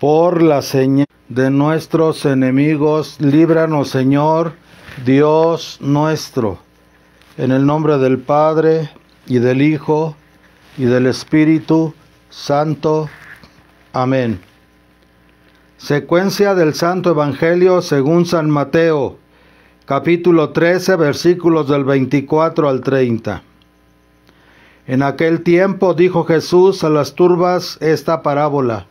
Por la señal de nuestros enemigos, líbranos, Señor, Dios nuestro. En el nombre del Padre, y del Hijo, y del Espíritu Santo. Amén. Secuencia del Santo Evangelio según San Mateo, capítulo 13, versículos del 24 al 30. En aquel tiempo dijo Jesús a las turbas esta parábola.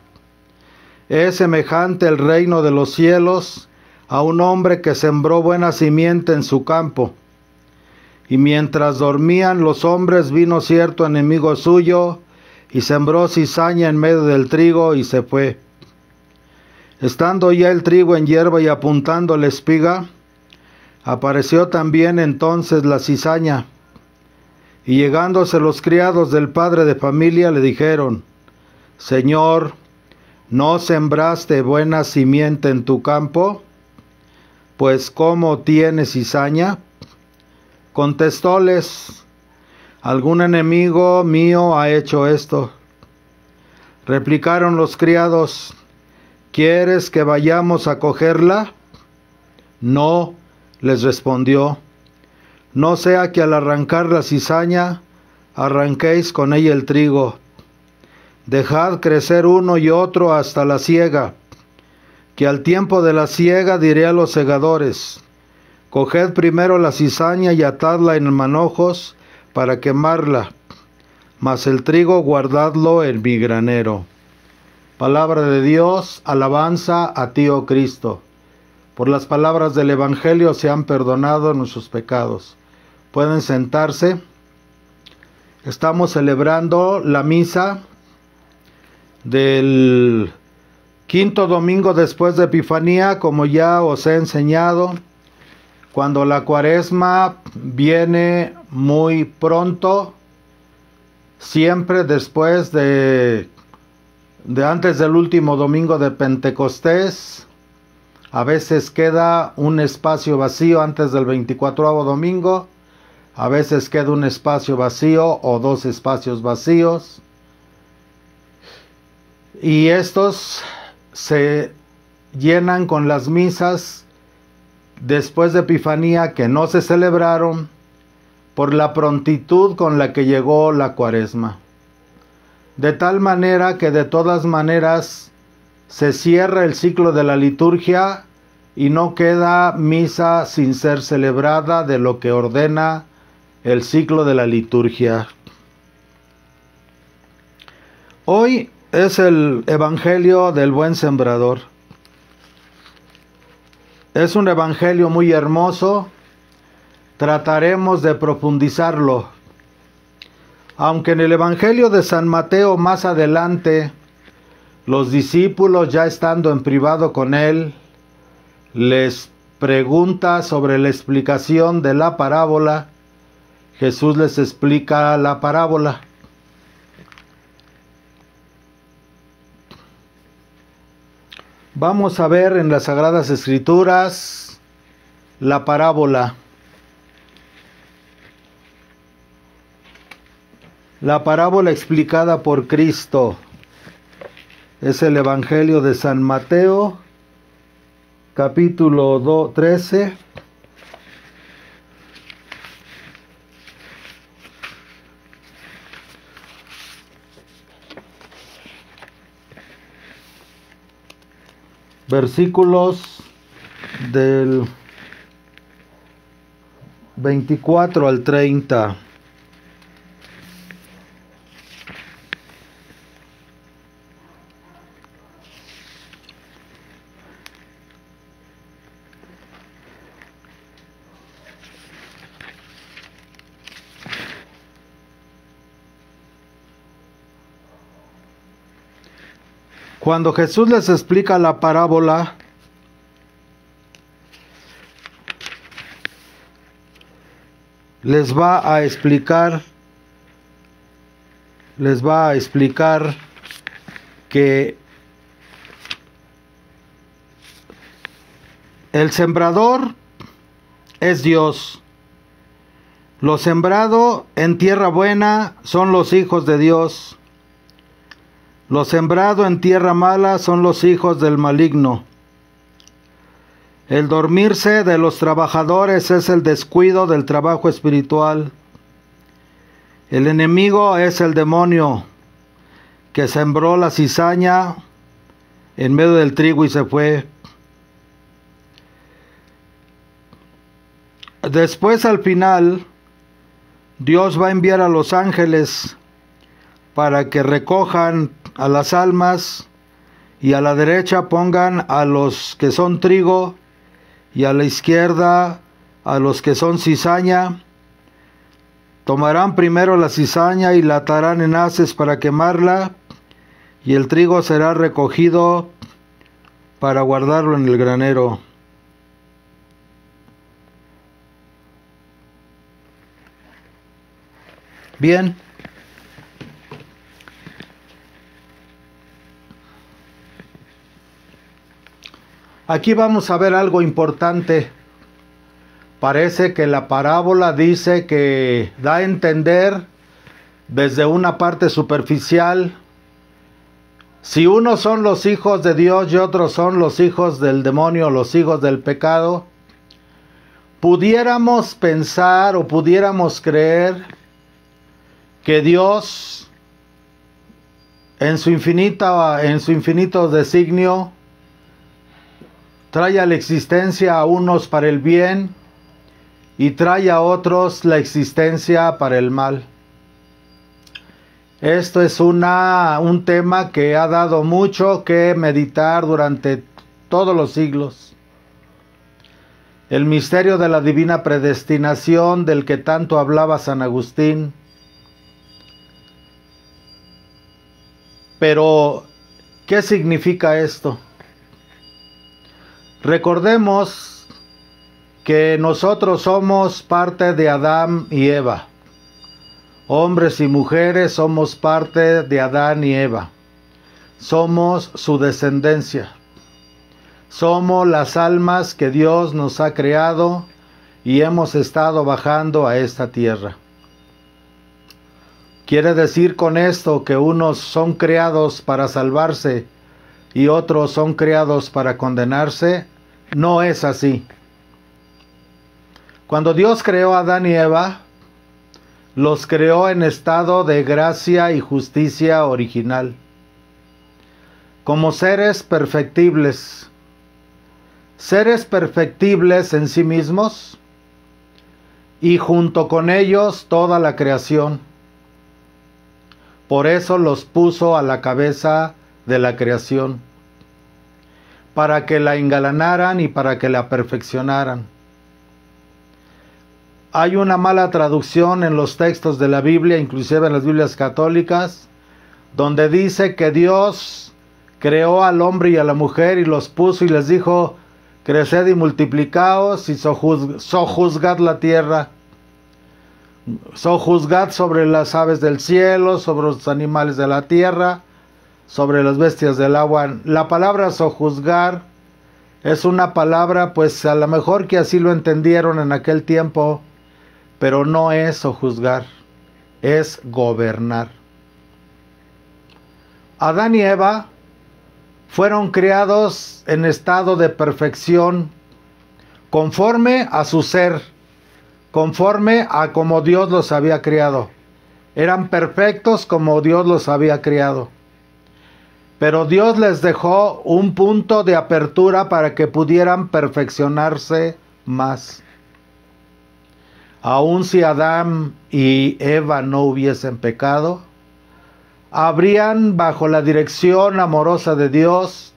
Es semejante el reino de los cielos a un hombre que sembró buena simiente en su campo. Y mientras dormían los hombres, vino cierto enemigo suyo, y sembró cizaña en medio del trigo, y se fue. Estando ya el trigo en hierba y apuntando la espiga, apareció también entonces la cizaña. Y llegándose los criados del padre de familia, le dijeron: Señor, ¿no sembraste buena simiente en tu campo? Pues ¿cómo tiene cizaña? Contestóles: algún enemigo mío ha hecho esto. Replicaron los criados: ¿quieres que vayamos a cogerla? No, les respondió, no sea que al arrancar la cizaña, arranquéis con ella el trigo. Dejad crecer uno y otro hasta la siega, que al tiempo de la siega diré a los segadores: coged primero la cizaña y atadla en manojos para quemarla, mas el trigo guardadlo en mi granero. Palabra de Dios, alabanza a ti, oh Cristo. Por las palabras del Evangelio se han perdonado nuestros pecados. Pueden sentarse. Estamos celebrando la misa del quinto domingo después de Epifanía, como ya os he enseñado, cuando la Cuaresma viene muy pronto, siempre después de antes del último domingo de Pentecostés. A veces queda un espacio vacío antes del 24º domingo, a veces queda un espacio vacío o dos espacios vacíos. Y estos se llenan con las misas después de Epifanía que no se celebraron por la prontitud con la que llegó la Cuaresma. De tal manera que de todas maneras se cierra el ciclo de la liturgia y no queda misa sin ser celebrada de lo que ordena el ciclo de la liturgia. Hoy es el Evangelio del Buen Sembrador. Es un evangelio muy hermoso. Trataremos de profundizarlo. Aunque en el Evangelio de San Mateo más adelante, los discípulos, ya estando en privado con él, les pregunta sobre la explicación de la parábola. Jesús les explica la parábola. Vamos a ver en las Sagradas Escrituras la parábola. La parábola explicada por Cristo. Es el Evangelio de San Mateo, capítulo 13. Versículos del 24 al 30. Cuando Jesús les explica la parábola, les va a explicar que el sembrador es Dios. Lo sembrado en tierra buena son los hijos de Dios. Lo sembrado en tierra mala son los hijos del maligno. El dormirse de los trabajadores es el descuido del trabajo espiritual. El enemigo es el demonio que sembró la cizaña en medio del trigo y se fue. Después, al final, Dios va a enviar a los ángeles para que recojan a las almas y a la derecha pongan a los que son trigo y a la izquierda a los que son cizaña. Tomarán primero la cizaña y la atarán en haces para quemarla, y el trigo será recogido para guardarlo en el granero. Bien. Aquí vamos a ver algo importante. Parece que la parábola dice que da a entender desde una parte superficial, si unos son los hijos de Dios y otros son los hijos del demonio, los hijos del pecado, pudiéramos pensar o pudiéramos creer que Dios, en su infinito designio, trae a la existencia a unos para el bien y trae a otros la existencia para el mal. Esto es un tema que ha dado mucho que meditar durante todos los siglos. El misterio de la divina predestinación del que tanto hablaba San Agustín. Pero, ¿qué significa esto? Recordemos que nosotros somos parte de Adán y Eva. Hombres y mujeres somos parte de Adán y Eva. Somos su descendencia. Somos las almas que Dios nos ha creado y hemos estado bajando a esta tierra. ¿Quiere decir con esto que unos son creados para salvarse y otros son creados para condenarse? No es así. Cuando Dios creó a Adán y Eva, los creó en estado de gracia y justicia original, como seres perfectibles en sí mismos, y junto con ellos toda la creación. Por eso los puso a la cabeza de la creación, para que la engalanaran y para que la perfeccionaran. Hay una mala traducción en los textos de la Biblia, inclusive en las Biblias católicas, donde dice que Dios creó al hombre y a la mujer y los puso y les dijo: creced y multiplicaos y sojuzgad la tierra. Sojuzgad sobre las aves del cielo, sobre los animales de la tierra, sobre las bestias del agua. La palabra sojuzgar es una palabra, pues a lo mejor que así lo entendieron en aquel tiempo, pero no es sojuzgar, es gobernar. Adán y Eva fueron creados en estado de perfección, conforme a su ser, conforme a como Dios los había creado. Eran perfectos como Dios los había creado. Pero Dios les dejó un punto de apertura para que pudieran perfeccionarse más. Aun si Adán y Eva no hubiesen pecado, habrían, bajo la dirección amorosa de Dios,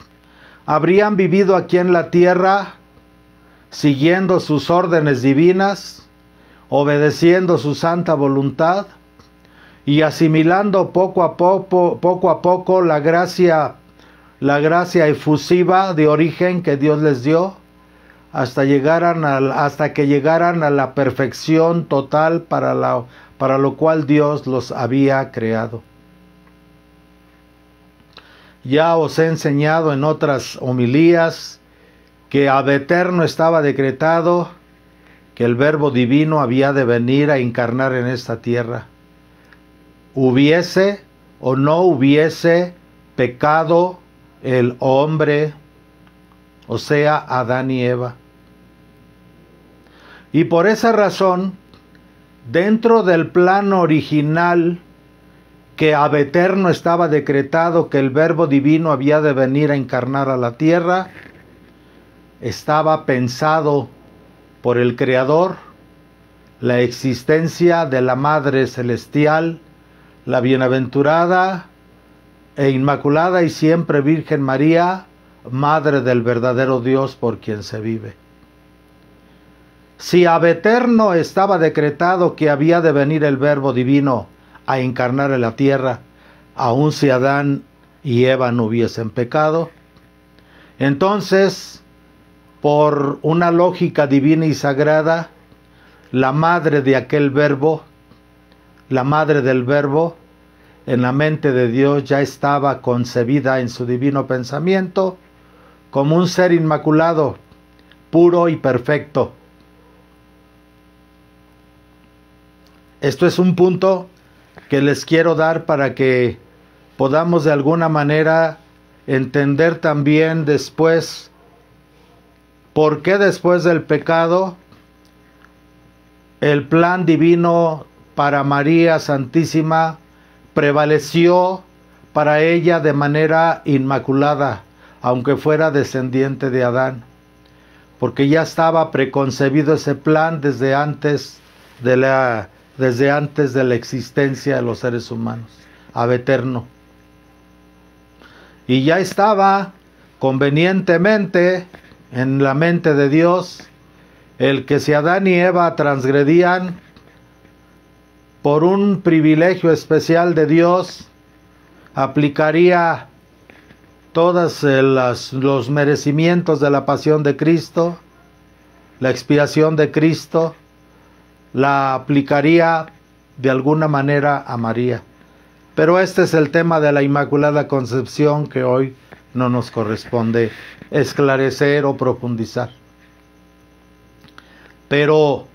habrían vivido aquí en la tierra, siguiendo sus órdenes divinas, obedeciendo su santa voluntad y asimilando poco a poco la gracia efusiva de origen que Dios les dio, hasta que llegaran a la perfección total para lo cual Dios los había creado. Ya os he enseñado en otras homilías que ab eterno estaba decretado que el Verbo Divino había de venir a encarnar en esta tierra. Hubiese o no hubiese pecado el hombre, o sea, Adán y Eva. Y por esa razón, dentro del plan original que ab eterno estaba decretado que el Verbo Divino había de venir a encarnar a la tierra, estaba pensado por el Creador la existencia de la Madre Celestial, la bienaventurada e inmaculada y siempre Virgen María, Madre del verdadero Dios por quien se vive. Si ab eterno estaba decretado que había de venir el Verbo Divino a encarnar en la tierra, aun si Adán y Eva no hubiesen pecado, entonces, por una lógica divina y sagrada, la madre de aquel verbo, la madre del verbo, en la mente de Dios ya estaba concebida en su divino pensamiento como un ser inmaculado, puro y perfecto. Esto es un punto que les quiero dar para que podamos de alguna manera entender también después por qué después del pecado el plan divino para María Santísima prevaleció para ella de manera inmaculada, aunque fuera descendiente de Adán, porque ya estaba preconcebido ese plan desde antes de la existencia de los seres humanos, ab eterno. Y ya estaba convenientemente en la mente de Dios el que si Adán y Eva transgredían, por un privilegio especial de Dios, aplicaría todos los merecimientos de la pasión de Cristo, la expiación de Cristo, la aplicaría de alguna manera a María. Pero este es el tema de la Inmaculada Concepción que hoy no nos corresponde esclarecer o profundizar. Pero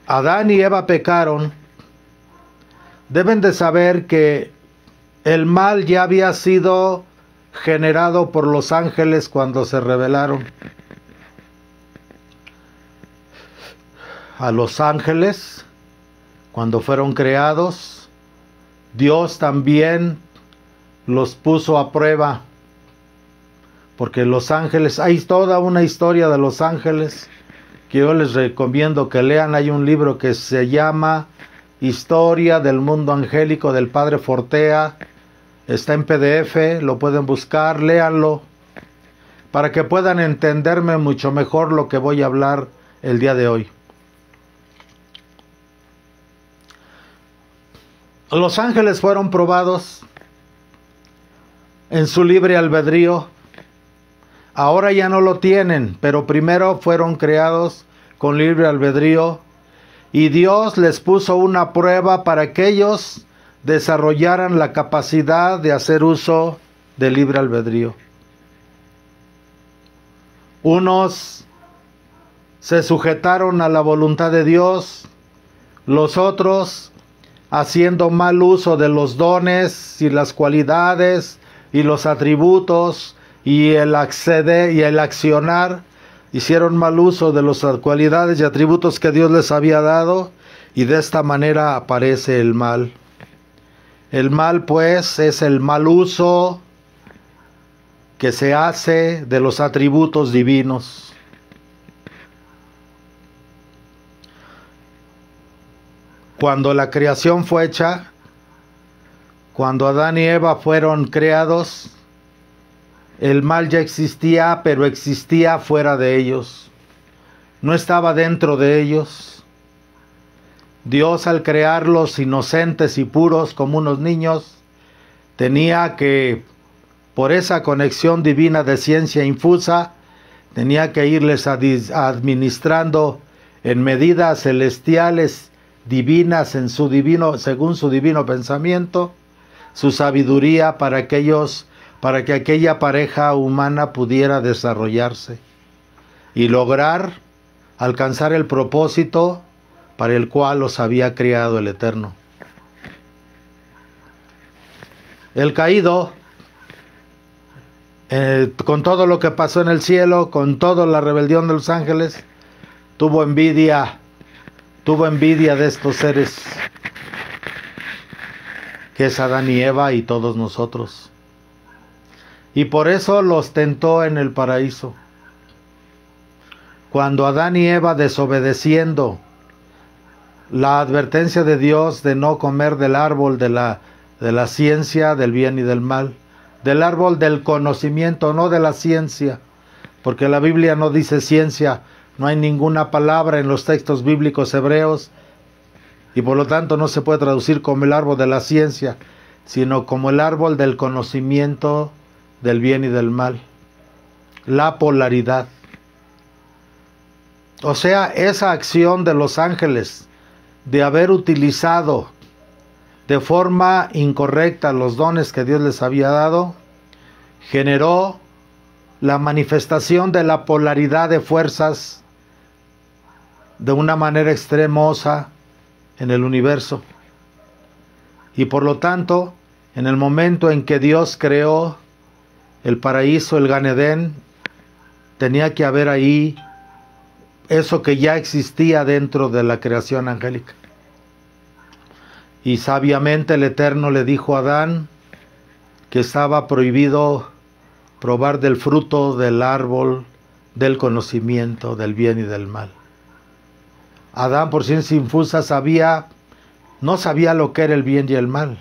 Adán y Eva pecaron. Deben de saber que el mal ya había sido generado por los ángeles cuando se rebelaron. A los ángeles, cuando fueron creados, Dios también los puso a prueba, porque los ángeles, hay toda una historia de los ángeles que yo les recomiendo que lean. Hay un libro que se llama Historia del Mundo Angélico del Padre Fortea, está en PDF, lo pueden buscar, léanlo, para que puedan entenderme mucho mejor lo que voy a hablar el día de hoy. Los ángeles fueron probados en su libre albedrío. Ahora ya no lo tienen, pero primero fueron creados con libre albedrío y Dios les puso una prueba para que ellos desarrollaran la capacidad de hacer uso del libre albedrío. Unos se sujetaron a la voluntad de Dios, los otros, haciendo mal uso de los dones y las cualidades y los atributos y el acceder y el accionar, hicieron mal uso de las cualidades y atributos que Dios les había dado, y de esta manera aparece el mal. El mal, pues, es el mal uso que se hace de los atributos divinos. Cuando la creación fue hecha, cuando Adán y Eva fueron creados, el mal ya existía, pero existía fuera de ellos. No estaba dentro de ellos. Dios, al crearlos inocentes y puros como unos niños, tenía que, por esa conexión divina de ciencia infusa, tenía que irles administrando en medidas celestiales divinas en su divino, según su divino pensamiento, su sabiduría para que aquella pareja humana pudiera desarrollarse y lograr alcanzar el propósito para el cual los había creado el Eterno. El caído con todo lo que pasó en el cielo, con toda la rebelión de los ángeles, tuvo envidia de estos seres, que es Adán y Eva y todos nosotros. Y por eso los tentó en el paraíso. Cuando Adán y Eva, desobedeciendo la advertencia de Dios de no comer del árbol de la ciencia del bien y del mal, del árbol del conocimiento, no de la ciencia, porque la Biblia no dice ciencia, no hay ninguna palabra en los textos bíblicos hebreos, y por lo tanto no se puede traducir como el árbol de la ciencia, sino como el árbol del conocimiento del bien y del mal, la polaridad. O sea, esa acción de los ángeles de haber utilizado de forma incorrecta los dones que Dios les había dado, generó la manifestación de la polaridad de fuerzas de una manera extremosa en el universo. Y por lo tanto, en el momento en que Dios creó el paraíso, el Gan Edén, tenía que haber ahí eso que ya existía dentro de la creación angélica. Y sabiamente el Eterno le dijo a Adán que estaba prohibido probar del fruto del árbol del conocimiento del bien y del mal. Adán, por ciencia infusa, no sabía lo que era el bien y el mal,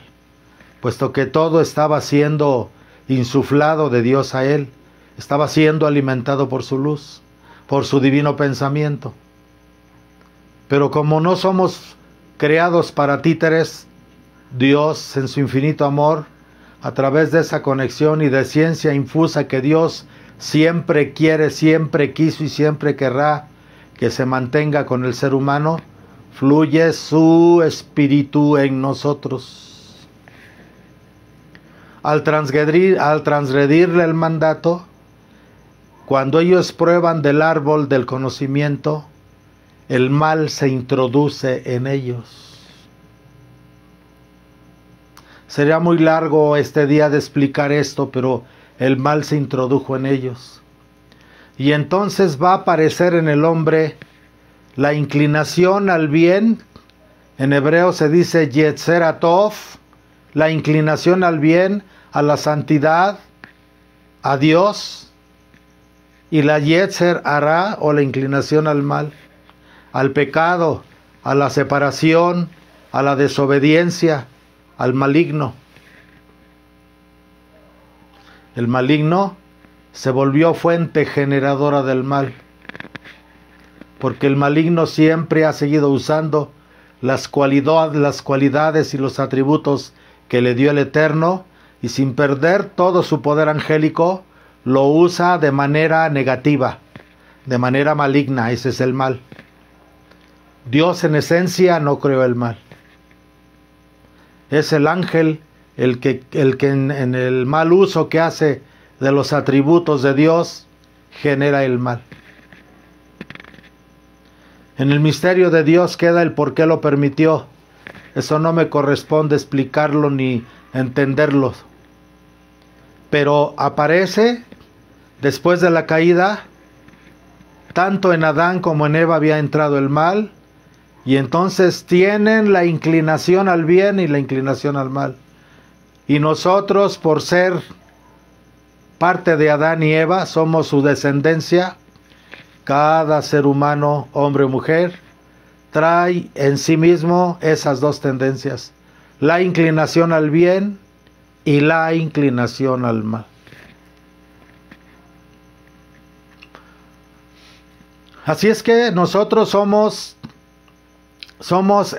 puesto que todo estaba siendo insuflado de Dios a él, estaba siendo alimentado por su luz, por su divino pensamiento. Pero como no somos creados para títeres, Dios en su infinito amor, a través de esa conexión y de ciencia infusa que Dios siempre quiere, siempre quiso y siempre querrá que se mantenga con el ser humano, fluye su espíritu en nosotros. Al transgredirle el mandato, cuando ellos prueban del árbol del conocimiento, el mal se introduce en ellos. Sería muy largo este día de explicar esto, pero el mal se introdujo en ellos. Y entonces va a aparecer en el hombre la inclinación al bien. En hebreo se dice Yetzer Hatov, la inclinación al bien, a la santidad, a Dios, y la Yetzer Hara, o la inclinación al mal, al pecado, a la separación, a la desobediencia, al maligno. El maligno se volvió fuente generadora del mal, porque el maligno siempre ha seguido usando las cualidades y los atributos que le dio el Eterno, y sin perder todo su poder angélico, lo usa de manera negativa, de manera maligna. Ese es el mal. Dios en esencia no creó el mal. Es el ángel el que en el mal uso que hace de los atributos de Dios genera el mal. En el misterio de Dios queda el por qué lo permitió. Eso no me corresponde explicarlo ni entenderlo. Pero aparece después de la caída, tanto en Adán como en Eva había entrado el mal, y entonces tienen la inclinación al bien y la inclinación al mal. Y nosotros, por ser parte de Adán y Eva, somos su descendencia. Cada ser humano, hombre o mujer, trae en sí mismo esas dos tendencias, la inclinación al bien y la inclinación al mal. Así es que nosotros somos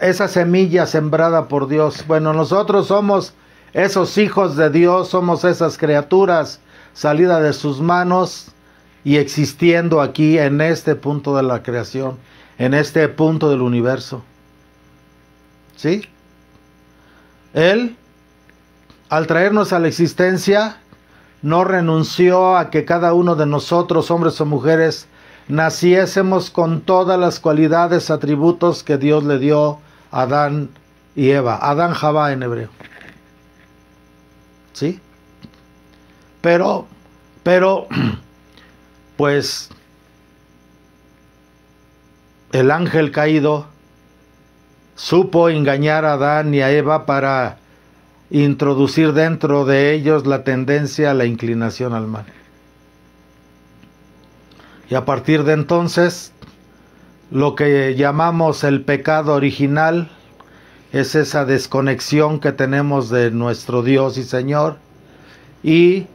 esa semilla sembrada por Dios. Bueno, nosotros somos esos hijos de Dios, somos esas criaturas salidas de sus manos y existiendo aquí en este punto de la creación, en este punto del universo. ¿Sí? Él, al traernos a la existencia, no renunció a que cada uno de nosotros, hombres o mujeres, naciésemos con todas las cualidades, atributos que Dios le dio a Adán y Eva. Adán Javá en hebreo. ¿Sí? Pero Pero, pues, el ángel caído supo engañar a Adán y a Eva para introducir dentro de ellos la tendencia a la inclinación al mal. Y a partir de entonces, lo que llamamos el pecado original es esa desconexión que tenemos de nuestro Dios y Señor, y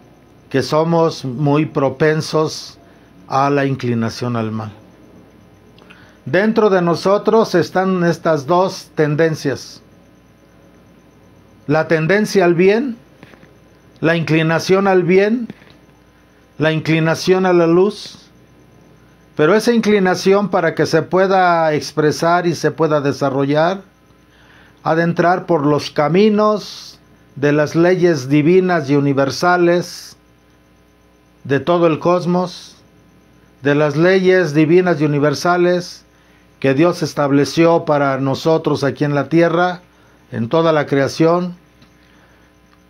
que somos muy propensos a la inclinación al mal. Dentro de nosotros están estas dos tendencias: la tendencia al bien, la inclinación al bien, la inclinación a la luz. Pero esa inclinación, para que se pueda expresar y se pueda desarrollar, ha de entrar por los caminos de las leyes divinas y universales de todo el cosmos, de las leyes divinas y universales que Dios estableció para nosotros aquí en la tierra, en toda la creación,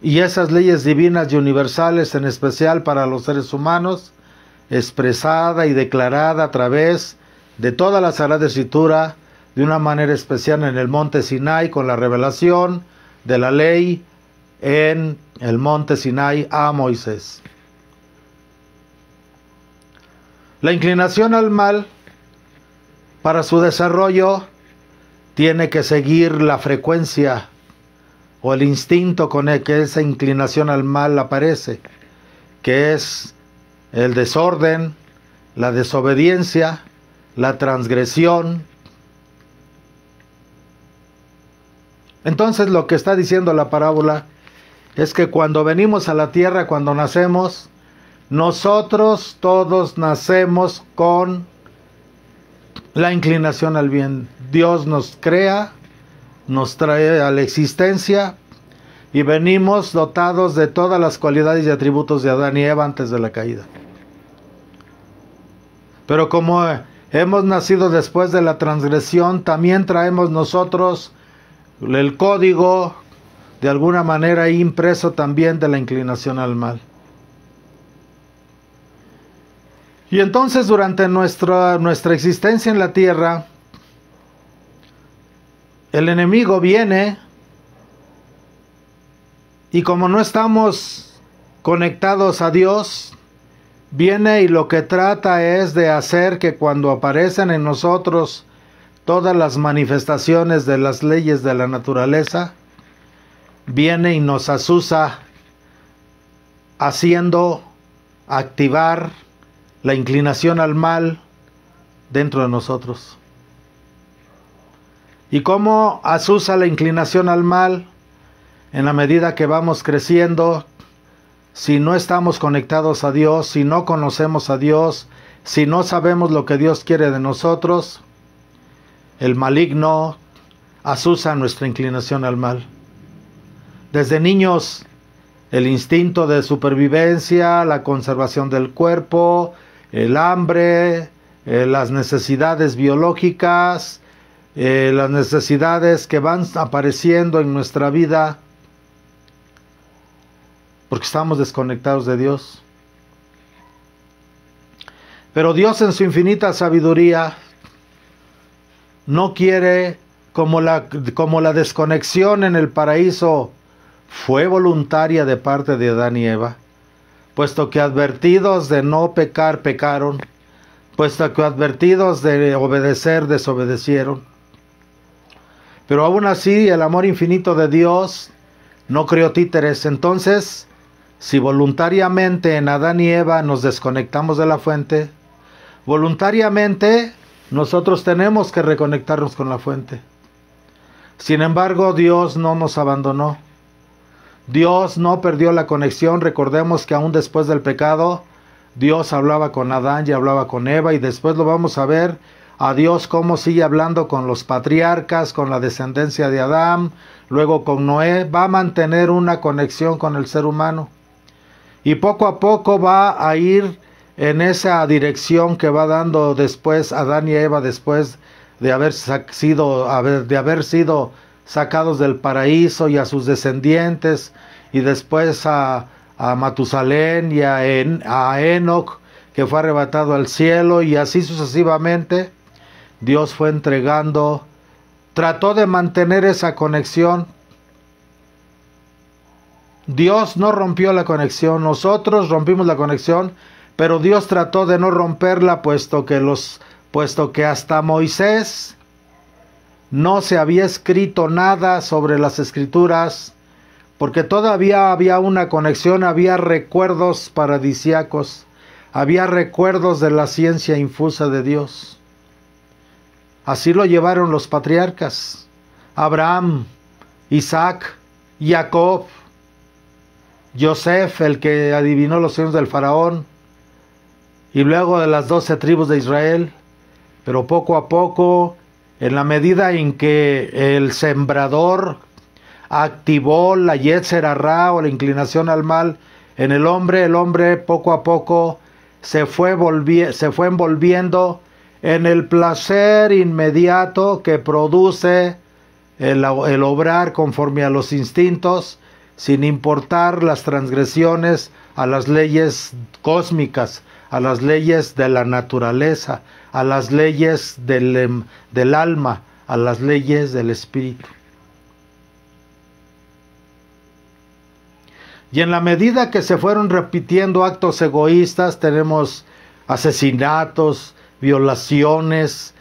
y esas leyes divinas y universales en especial para los seres humanos, expresada y declarada a través de toda la Sagrada Escritura, de una manera especial en el monte Sinai, con la revelación de la ley en el monte Sinai a Moisés. La inclinación al mal, para su desarrollo, tiene que seguir la frecuencia o el instinto con el que esa inclinación al mal aparece, que es el desorden, la desobediencia, la transgresión. Entonces, lo que está diciendo la parábola es que cuando venimos a la tierra, cuando nacemos, nosotros todos nacemos con la inclinación al bien. Dios nos crea, nos trae a la existencia y venimos dotados de todas las cualidades y atributos de Adán y Eva antes de la caída. Pero como hemos nacido después de la transgresión, también traemos nosotros el código, de alguna manera impreso también, de la inclinación al mal. Y entonces, durante nuestra existencia en la tierra, el enemigo viene, y como no estamos conectados a Dios, viene y lo que trata es de hacer que cuando aparecen en nosotros todas las manifestaciones de las leyes de la naturaleza, viene y nos azuza, haciendo activar la inclinación al mal dentro de nosotros. ¿Y cómo azuza la inclinación al mal? En la medida que vamos creciendo, si no estamos conectados a Dios, si no conocemos a Dios, si no sabemos lo que Dios quiere de nosotros, el maligno azuza nuestra inclinación al mal. Desde niños, el instinto de supervivencia, la conservación del cuerpo, el hambre, las necesidades biológicas, las necesidades que van apareciendo en nuestra vida, porque estamos desconectados de Dios. Pero Dios, en su infinita sabiduría, no quiere, como la desconexión en el paraíso fue voluntaria de parte de Adán y Eva, puesto que advertidos de no pecar, pecaron, puesto que advertidos de obedecer, desobedecieron. Pero aún así, el amor infinito de Dios no creó títeres. Entonces, si voluntariamente en Adán y Eva nos desconectamos de la fuente, voluntariamente nosotros tenemos que reconectarnos con la fuente. Sin embargo, Dios no nos abandonó. Dios no perdió la conexión. Recordemos que aún después del pecado, Dios hablaba con Adán y hablaba con Eva, y después lo vamos a ver a Dios cómo sigue hablando con los patriarcas, con la descendencia de Adán, luego con Noé. Va a mantener una conexión con el ser humano, y poco a poco va a ir en esa dirección que va dando después Adán y Eva, después de haber sido sacados del paraíso, y a sus descendientes, y después a a Matusalén y a Enoc, que fue arrebatado al cielo, y así sucesivamente. Dios fue entregando, trató de mantener esa conexión. Dios no rompió la conexión, nosotros rompimos la conexión, pero Dios trató de no romperla, puesto que hasta Moisés no se había escrito nada sobre las Escrituras, porque todavía había una conexión, había recuerdos paradisíacos, había recuerdos de la ciencia infusa de Dios. Así lo llevaron los patriarcas: Abraham, Isaac, Jacob, Joseph, el que adivinó los sueños del faraón, y luego de las 12 tribus de Israel. Pero poco a poco, en la medida en que el sembrador activó la Yetzer Hará, o la inclinación al mal, en el hombre poco a poco se fue envolviendo en el placer inmediato que produce el obrar conforme a los instintos, sin importar las transgresiones a las leyes cósmicas, a las leyes de la naturaleza, a las leyes del alma, a las leyes del espíritu. Y en la medida que se fueron repitiendo actos egoístas, tenemos asesinatos, violaciones,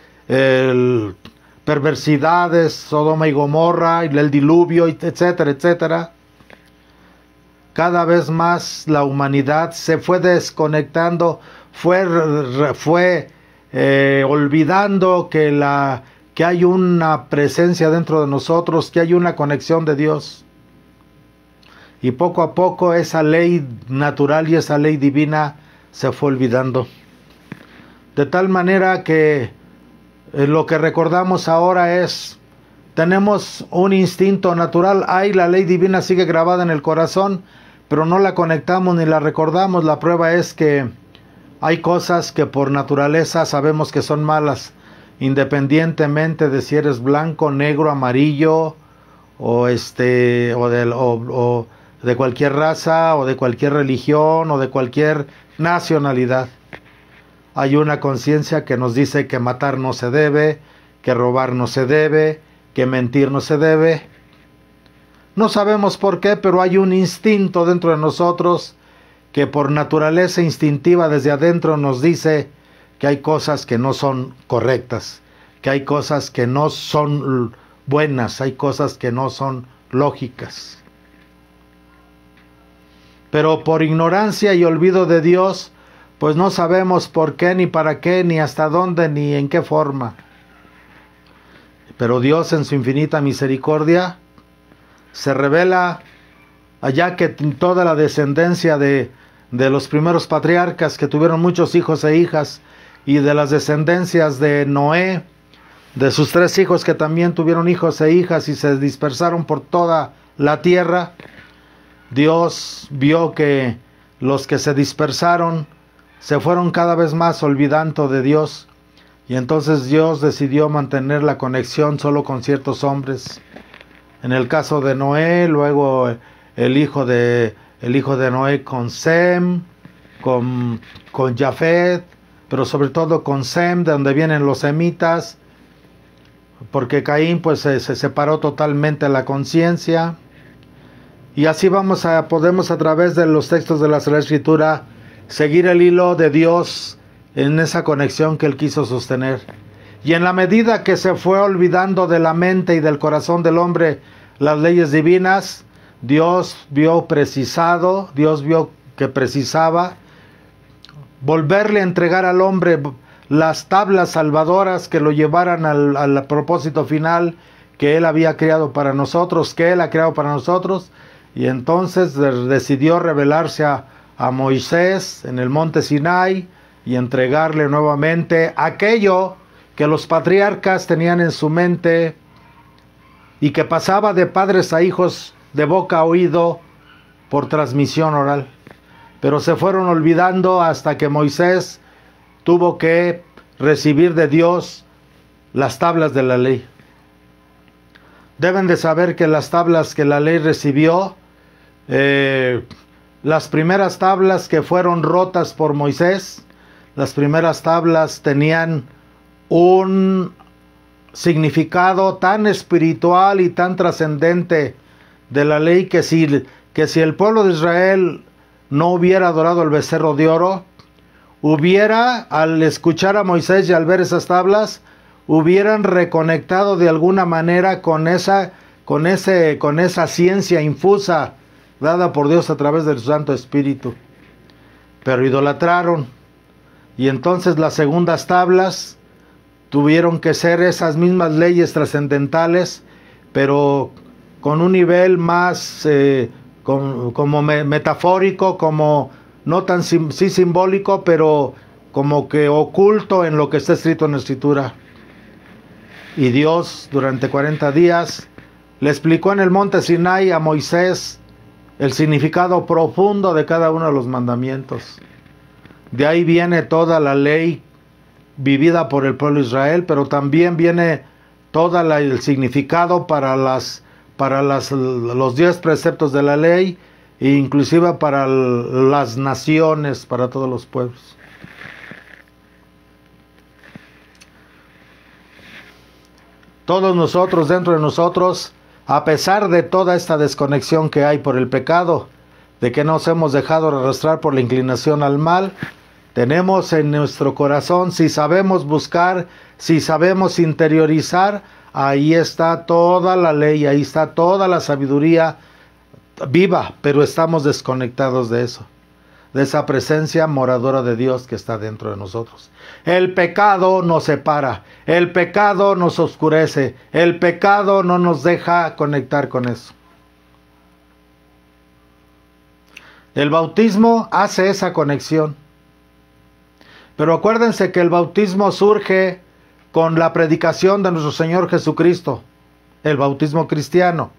perversidades, Sodoma y Gomorra, y el diluvio, etcétera, etcétera. Cada vez más la humanidad se fue desconectando, fue olvidando que hay una presencia dentro de nosotros, que hay una conexión de Dios. Y poco a poco esa ley natural y esa ley divina se fue olvidando. De tal manera que lo que recordamos ahora es, tenemos un instinto natural, la ley divina sigue grabada en el corazón, pero no la conectamos ni la recordamos. La prueba es que hay cosas que por naturaleza sabemos que son malas, independientemente de si eres blanco, negro, amarillo, o de cualquier raza, o de cualquier religión, o de cualquier nacionalidad. Hay una conciencia que nos dice que matar no se debe, que robar no se debe, que mentir no se debe. No sabemos por qué, pero hay un instinto dentro de nosotros que por naturaleza instintiva desde adentro nos dice que hay cosas que no son correctas, que hay cosas que no son buenas, hay cosas que no son lógicas. Pero por ignorancia y olvido de Dios, pues no sabemos por qué, ni para qué, ni hasta dónde, ni en qué forma. Pero Dios, en su infinita misericordia, se revela, allá que toda la descendencia de los primeros patriarcas, que tuvieron muchos hijos e hijas, y de las descendencias de Noé, de sus 3 hijos que también tuvieron hijos e hijas y se dispersaron por toda la tierra, Dios vio que los que se dispersaron se fueron cada vez más olvidando de Dios, y entonces Dios decidió mantener la conexión solo con ciertos hombres. En el caso de Noé, luego el hijo de Noé con Sem, con Jafet, pero sobre todo con Sem, de donde vienen los semitas, porque Caín pues se separó totalmente la conciencia. Y así podemos a través de los textos de la Sagrada Escritura seguir el hilo de Dios en esa conexión que Él quiso sostener. Y en la medida que se fue olvidando de la mente y del corazón del hombre las leyes divinas, Dios vio que precisaba volverle a entregar al hombre las tablas salvadoras que lo llevaran al propósito final que Él había creado para nosotros, que Él ha creado para nosotros. Y entonces decidió revelarse a Moisés en el monte Sinai y entregarle nuevamente aquello que los patriarcas tenían en su mente y que pasaba de padres a hijos, de boca a oído, por transmisión oral. Pero se fueron olvidando hasta que Moisés tuvo que recibir de Dios las tablas de la ley. Deben de saber que las tablas que la ley recibió las primeras tablas que fueron rotas por Moisés, las primeras tablas tenían un significado tan espiritual y tan trascendente de la ley que si el pueblo de Israel no hubiera adorado al becerro de oro, hubiera, al escuchar a Moisés y al ver esas tablas, hubieran reconectado de alguna manera con esa ciencia infusa dada por Dios a través del Santo Espíritu. Pero idolatraron, y entonces las segundas tablas tuvieron que ser esas mismas leyes trascendentales, pero con un nivel más como metafórico, como no tan sí simbólico, pero como que oculto en lo que está escrito en la Escritura. Y Dios durante 40 días le explicó en el monte Sinai a Moisés el significado profundo de cada uno de los mandamientos. De ahí viene toda la ley vivida por el pueblo de Israel, pero también viene todo el significado para los 10 preceptos de la ley, e inclusive para las naciones, para todos los pueblos. Todos nosotros, dentro de nosotros, a pesar de toda esta desconexión que hay por el pecado, de que nos hemos dejado arrastrar por la inclinación al mal, tenemos en nuestro corazón, si sabemos buscar, si sabemos interiorizar, ahí está toda la ley, ahí está toda la sabiduría viva, pero estamos desconectados de eso, de esa presencia moradora de Dios que está dentro de nosotros. El pecado nos separa, el pecado nos oscurece, el pecado no nos deja conectar con eso. El bautismo hace esa conexión. Pero acuérdense que el bautismo surge con la predicación de nuestro Señor Jesucristo, el bautismo cristiano.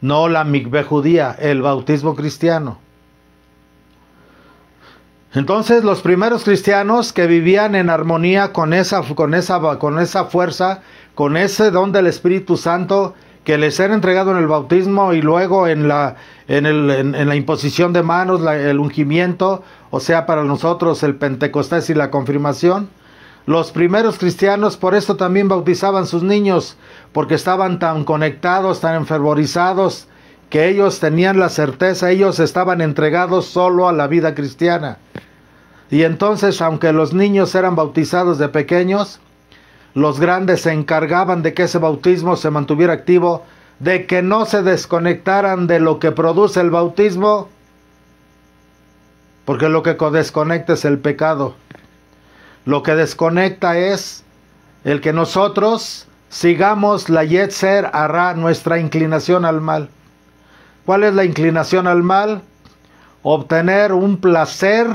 No la mikvé judía, el bautismo cristiano. Entonces los primeros cristianos que vivían en armonía con esa fuerza, con ese don del Espíritu Santo que les era entregado en el bautismo y luego en la imposición de manos, el ungimiento, o sea, para nosotros el Pentecostés y la confirmación. Los primeros cristianos por esto también bautizaban sus niños, porque estaban tan conectados, tan enfervorizados, que ellos tenían la certeza, ellos estaban entregados solo a la vida cristiana. Y entonces, aunque los niños eran bautizados de pequeños, los grandes se encargaban de que ese bautismo se mantuviera activo, de que no se desconectaran de lo que produce el bautismo, porque lo que desconecta es el pecado. Lo que desconecta es el que nosotros sigamos la Yetzer Hará, nuestra inclinación al mal. ¿Cuál es la inclinación al mal? Obtener un placer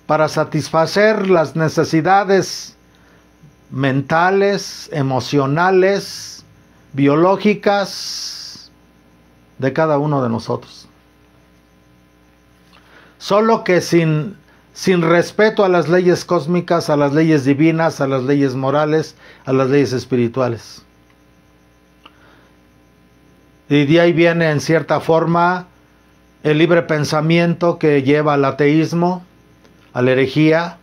para satisfacer las necesidades mentales, emocionales, biológicas de cada uno de nosotros. Solo que sin respeto a las leyes cósmicas, a las leyes divinas, a las leyes morales, a las leyes espirituales. Y de ahí viene en cierta forma el libre pensamiento que lleva al ateísmo, a la herejía,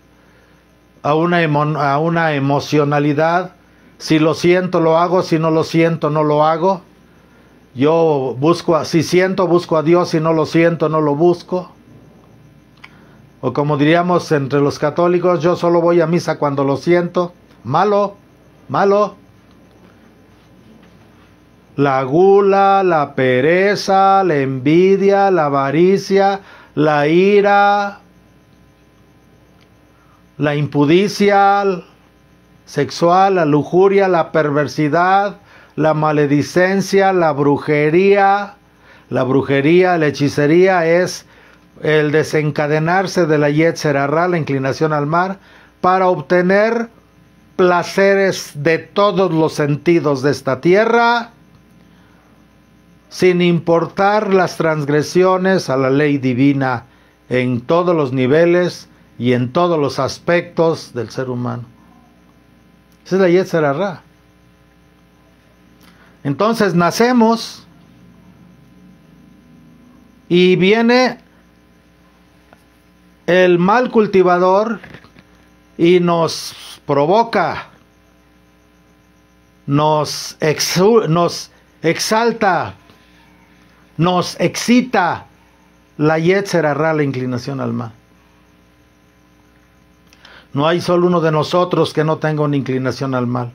a una emocionalidad. Si lo siento, lo hago; si no lo siento, no lo hago. Si siento, busco a Dios; si no lo siento, no lo busco. O como diríamos entre los católicos, yo solo voy a misa cuando lo siento. Malo. La gula, la pereza, la envidia, la avaricia, la ira, la impudicia sexual, la lujuria, la perversidad, la maledicencia, la brujería. La brujería, la hechicería es el desencadenarse de la Yetzer Hará, la inclinación al mal, para obtener placeres de todos los sentidos de esta tierra, sin importar las transgresiones a la ley divina en todos los niveles y en todos los aspectos del ser humano. Esa es la Yetzer Hará. Entonces nacemos Y viene el mal cultivador y nos provoca, nos exalta, nos excita la yetzer hará, la inclinación al mal. No hay solo uno de nosotros que no tenga una inclinación al mal.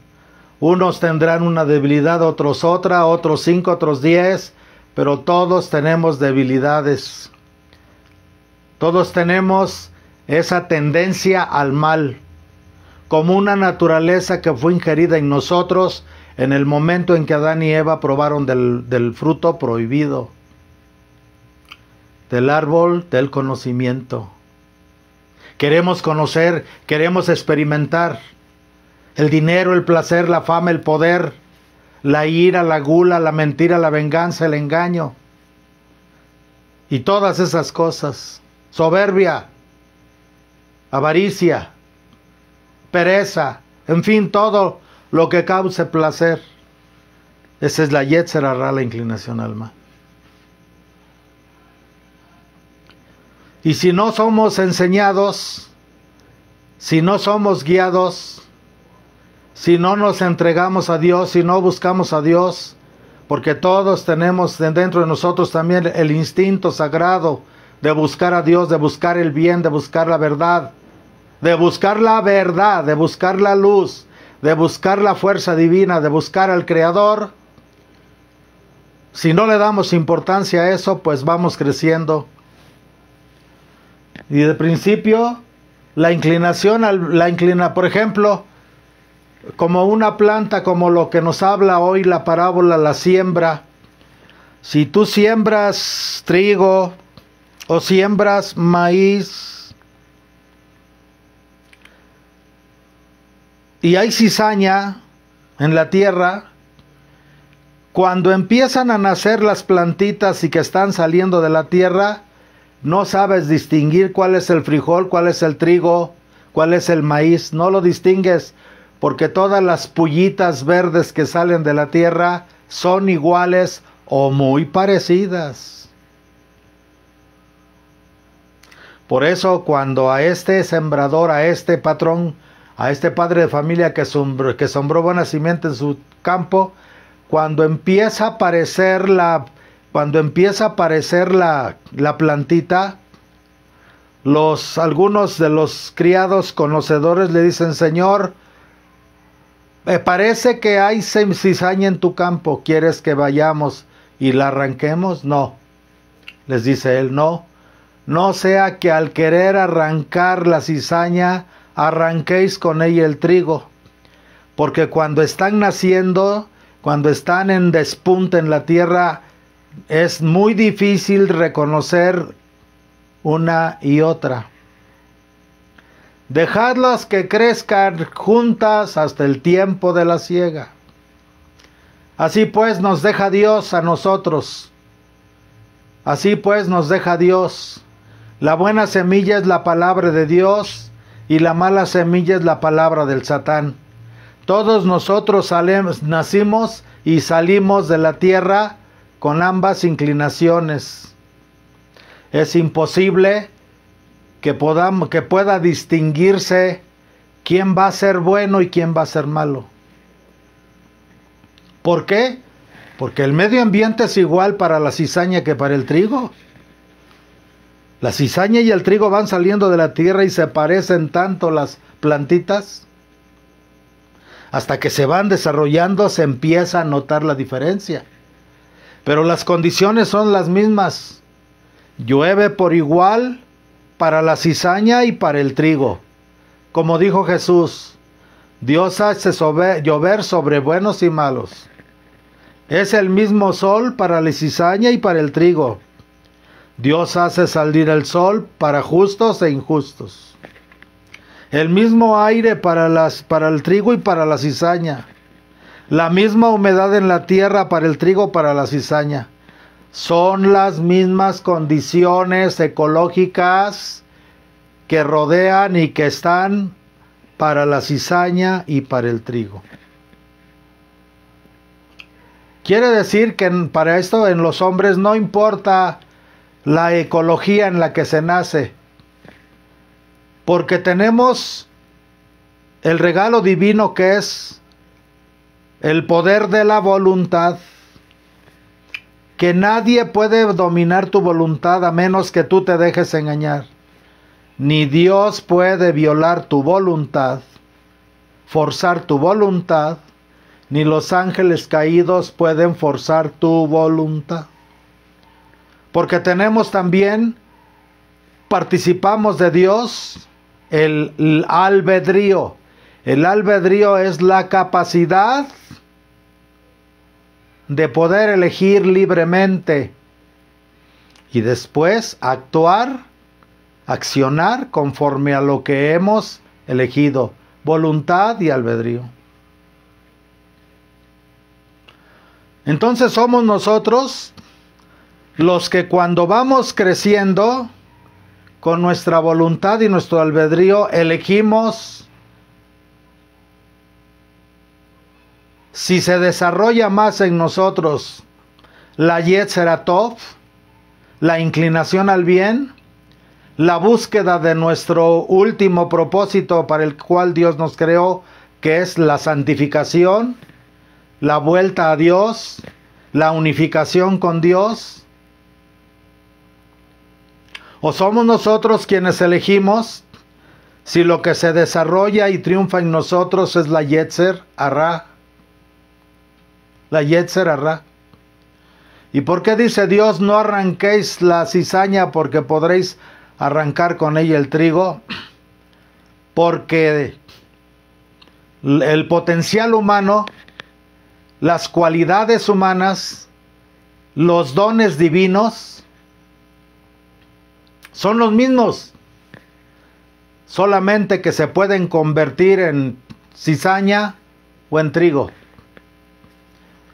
Unos tendrán una debilidad, otros otra, otros 5, otros 10, pero todos tenemos debilidades. Todos tenemos esa tendencia al mal, como una naturaleza que fue ingerida en nosotros en el momento en que Adán y Eva probaron del fruto prohibido, del árbol del conocimiento. Queremos conocer, queremos experimentar el dinero, el placer, la fama, el poder, la ira, la gula, la mentira, la venganza, el engaño y todas esas cosas. Soberbia, avaricia, pereza, en fin, todo lo que cause placer. Esa es la yetzer hará, la inclinación al mal. Y si no somos enseñados, si no somos guiados, si no nos entregamos a Dios, si no buscamos a Dios, porque todos tenemos dentro de nosotros también el instinto sagrado de buscar a Dios, de buscar el bien, de buscar la verdad, de buscar la luz, de buscar la fuerza divina, de buscar al Creador. Si no le damos importancia a eso, pues vamos creciendo. Y de principio, por ejemplo, como una planta, como lo que nos habla hoy la parábola, la siembra. Si tú siembras trigo o siembras maíz y hay cizaña en la tierra, cuando empiezan a nacer las plantitas y que están saliendo de la tierra, no sabes distinguir cuál es el frijol, cuál es el trigo, cuál es el maíz. No lo distingues porque todas las pullitas verdes que salen de la tierra son iguales o muy parecidas. Por eso cuando a este sembrador, a este patrón, a este padre de familia que sembró buena simiente en su campo, cuando empieza a aparecer la plantita, algunos de los criados conocedores le dicen: Señor, me parece que hay cizaña en tu campo, ¿quieres que vayamos y la arranquemos? No, les dice él, no sea que al querer arrancar la cizaña, arranquéis con ella el trigo, porque cuando están naciendo, cuando están en despunte en la tierra, es muy difícil reconocer una y otra. Dejadlas que crezcan juntas hasta el tiempo de la siega. Así pues nos deja Dios a nosotros. Así pues nos deja Dios. La buena semilla es la palabra de Dios y la mala semilla es la palabra del Satán. Todos nosotros nacimos y salimos de la tierra con ambas inclinaciones. Es imposible que pueda distinguirse quién va a ser bueno y quién va a ser malo. ¿Por qué? Porque el medio ambiente es igual para la cizaña que para el trigo. La cizaña y el trigo van saliendo de la tierra y se parecen tanto las plantitas. Hasta que se van desarrollando se empieza a notar la diferencia. Pero las condiciones son las mismas. Llueve por igual para la cizaña y para el trigo. Como dijo Jesús, Dios hace llover sobre buenos y malos. Es el mismo sol para la cizaña y para el trigo. Dios hace salir el sol para justos e injustos. El mismo aire para el trigo y para la cizaña. La misma humedad en la tierra para el trigo, para la cizaña. Son las mismas condiciones ecológicas que rodean y que están para la cizaña y para el trigo. Quiere decir que para esto en los hombres no importa la ecología en la que se nace, porque tenemos el regalo divino que es el poder de la voluntad, que nadie puede dominar tu voluntad a menos que tú te dejes engañar. Ni Dios puede violar tu voluntad, forzar tu voluntad, ni los ángeles caídos pueden forzar tu voluntad. Porque tenemos también, participamos de Dios, el albedrío. El albedrío es la capacidad de poder elegir libremente y después actuar, accionar conforme a lo que hemos elegido, voluntad y albedrío. Entonces somos nosotros los que cuando vamos creciendo con nuestra voluntad y nuestro albedrío elegimos si se desarrolla más en nosotros la Yetzer Tov, la inclinación al bien, la búsqueda de nuestro último propósito para el cual Dios nos creó, que es la santificación, la vuelta a Dios, la unificación con Dios. ¿O somos nosotros quienes elegimos si lo que se desarrolla y triunfa en nosotros es la Yetzer Hara? La Yetzer Hara. ¿Y por qué dice Dios no arranquéis la cizaña porque podréis arrancar con ella el trigo? Porque el potencial humano, las cualidades humanas, los dones divinos son los mismos, solamente que se pueden convertir en cizaña o en trigo.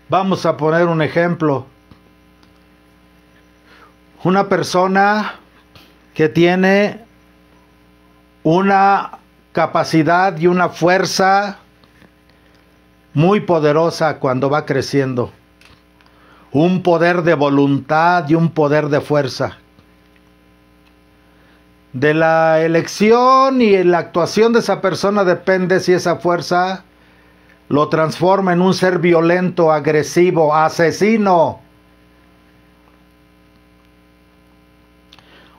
Vamos a poner un ejemplo. Una persona que tiene una capacidad y una fuerza muy poderosa cuando va creciendo. Un poder de voluntad y un poder de fuerza. De la elección y la actuación de esa persona depende si esa fuerza lo transforma en un ser violento, agresivo, asesino.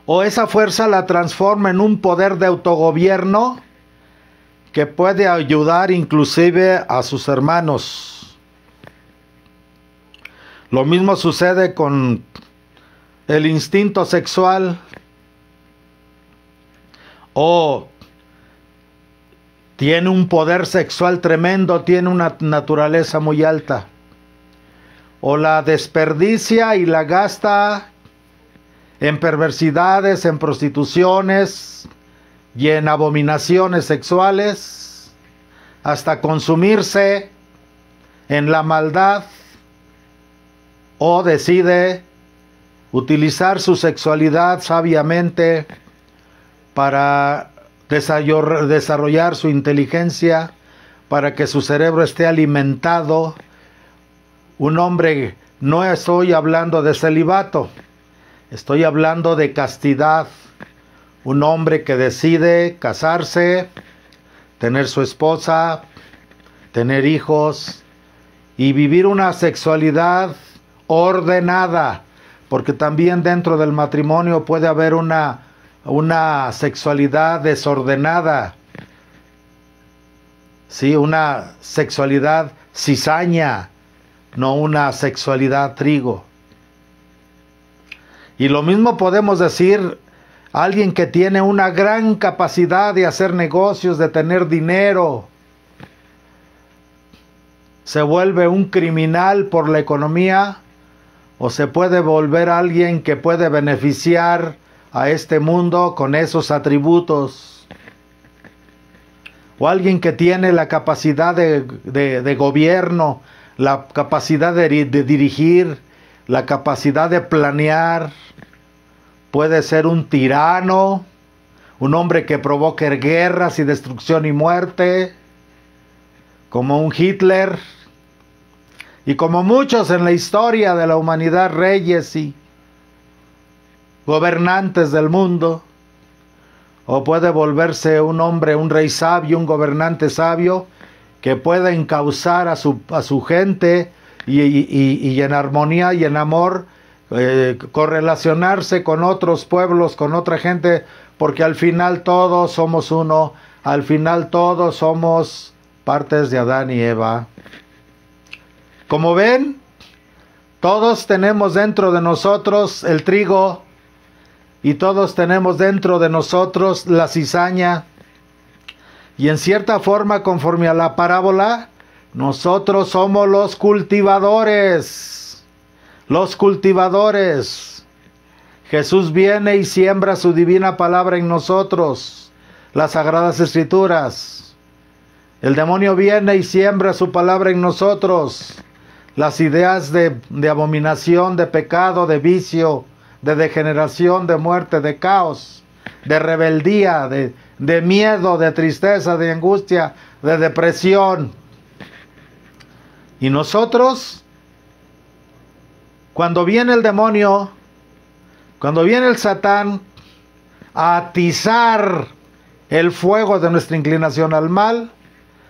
O esa fuerza la transforma en un poder de autogobierno que puede ayudar inclusive a sus hermanos. Lo mismo sucede con el instinto sexual. O tiene un poder sexual tremendo, tiene una naturaleza muy alta. O la desperdicia y la gasta en perversidades, en prostituciones y en abominaciones sexuales, hasta consumirse en la maldad, o decide utilizar su sexualidad sabiamente para desarrollar su inteligencia, para que su cerebro esté alimentado. Un hombre, no estoy hablando de celibato, estoy hablando de castidad. Un hombre que decide casarse, tener su esposa, tener hijos y vivir una sexualidad ordenada, porque también dentro del matrimonio puede haber una sexualidad desordenada, sí, una sexualidad cizaña, no una sexualidad trigo. Y lo mismo podemos decir alguien que tiene una gran capacidad de hacer negocios, de tener dinero, se vuelve un criminal por la economía, o se puede volver alguien que puede beneficiar a este mundo con esos atributos. O alguien que tiene la capacidad de gobierno, la capacidad de dirigir, la capacidad de planear. Puede ser un tirano, un hombre que provoque guerras y destrucción y muerte, como un Hitler, y como muchos en la historia de la humanidad, reyes y gobernantes del mundo, o puede volverse un hombre, un rey sabio, un gobernante sabio, que pueda encauzar a su gente y en armonía y en amor, correlacionarse con otros pueblos, con otra gente, porque al final todos somos uno, al final todos somos partes de Adán y Eva. Como ven, todos tenemos dentro de nosotros el trigo y todos tenemos dentro de nosotros la cizaña. Y en cierta forma, conforme a la parábola, nosotros somos los cultivadores. Los cultivadores. Jesús viene y siembra su divina palabra en nosotros, las Sagradas Escrituras. El demonio viene y siembra su palabra en nosotros, las ideas de abominación, de pecado, de vicio, de degeneración, de muerte, de caos, de rebeldía, de miedo, de tristeza, de angustia, de depresión. Y nosotros, cuando viene el demonio, cuando viene el Satán a atizar el fuego de nuestra inclinación al mal,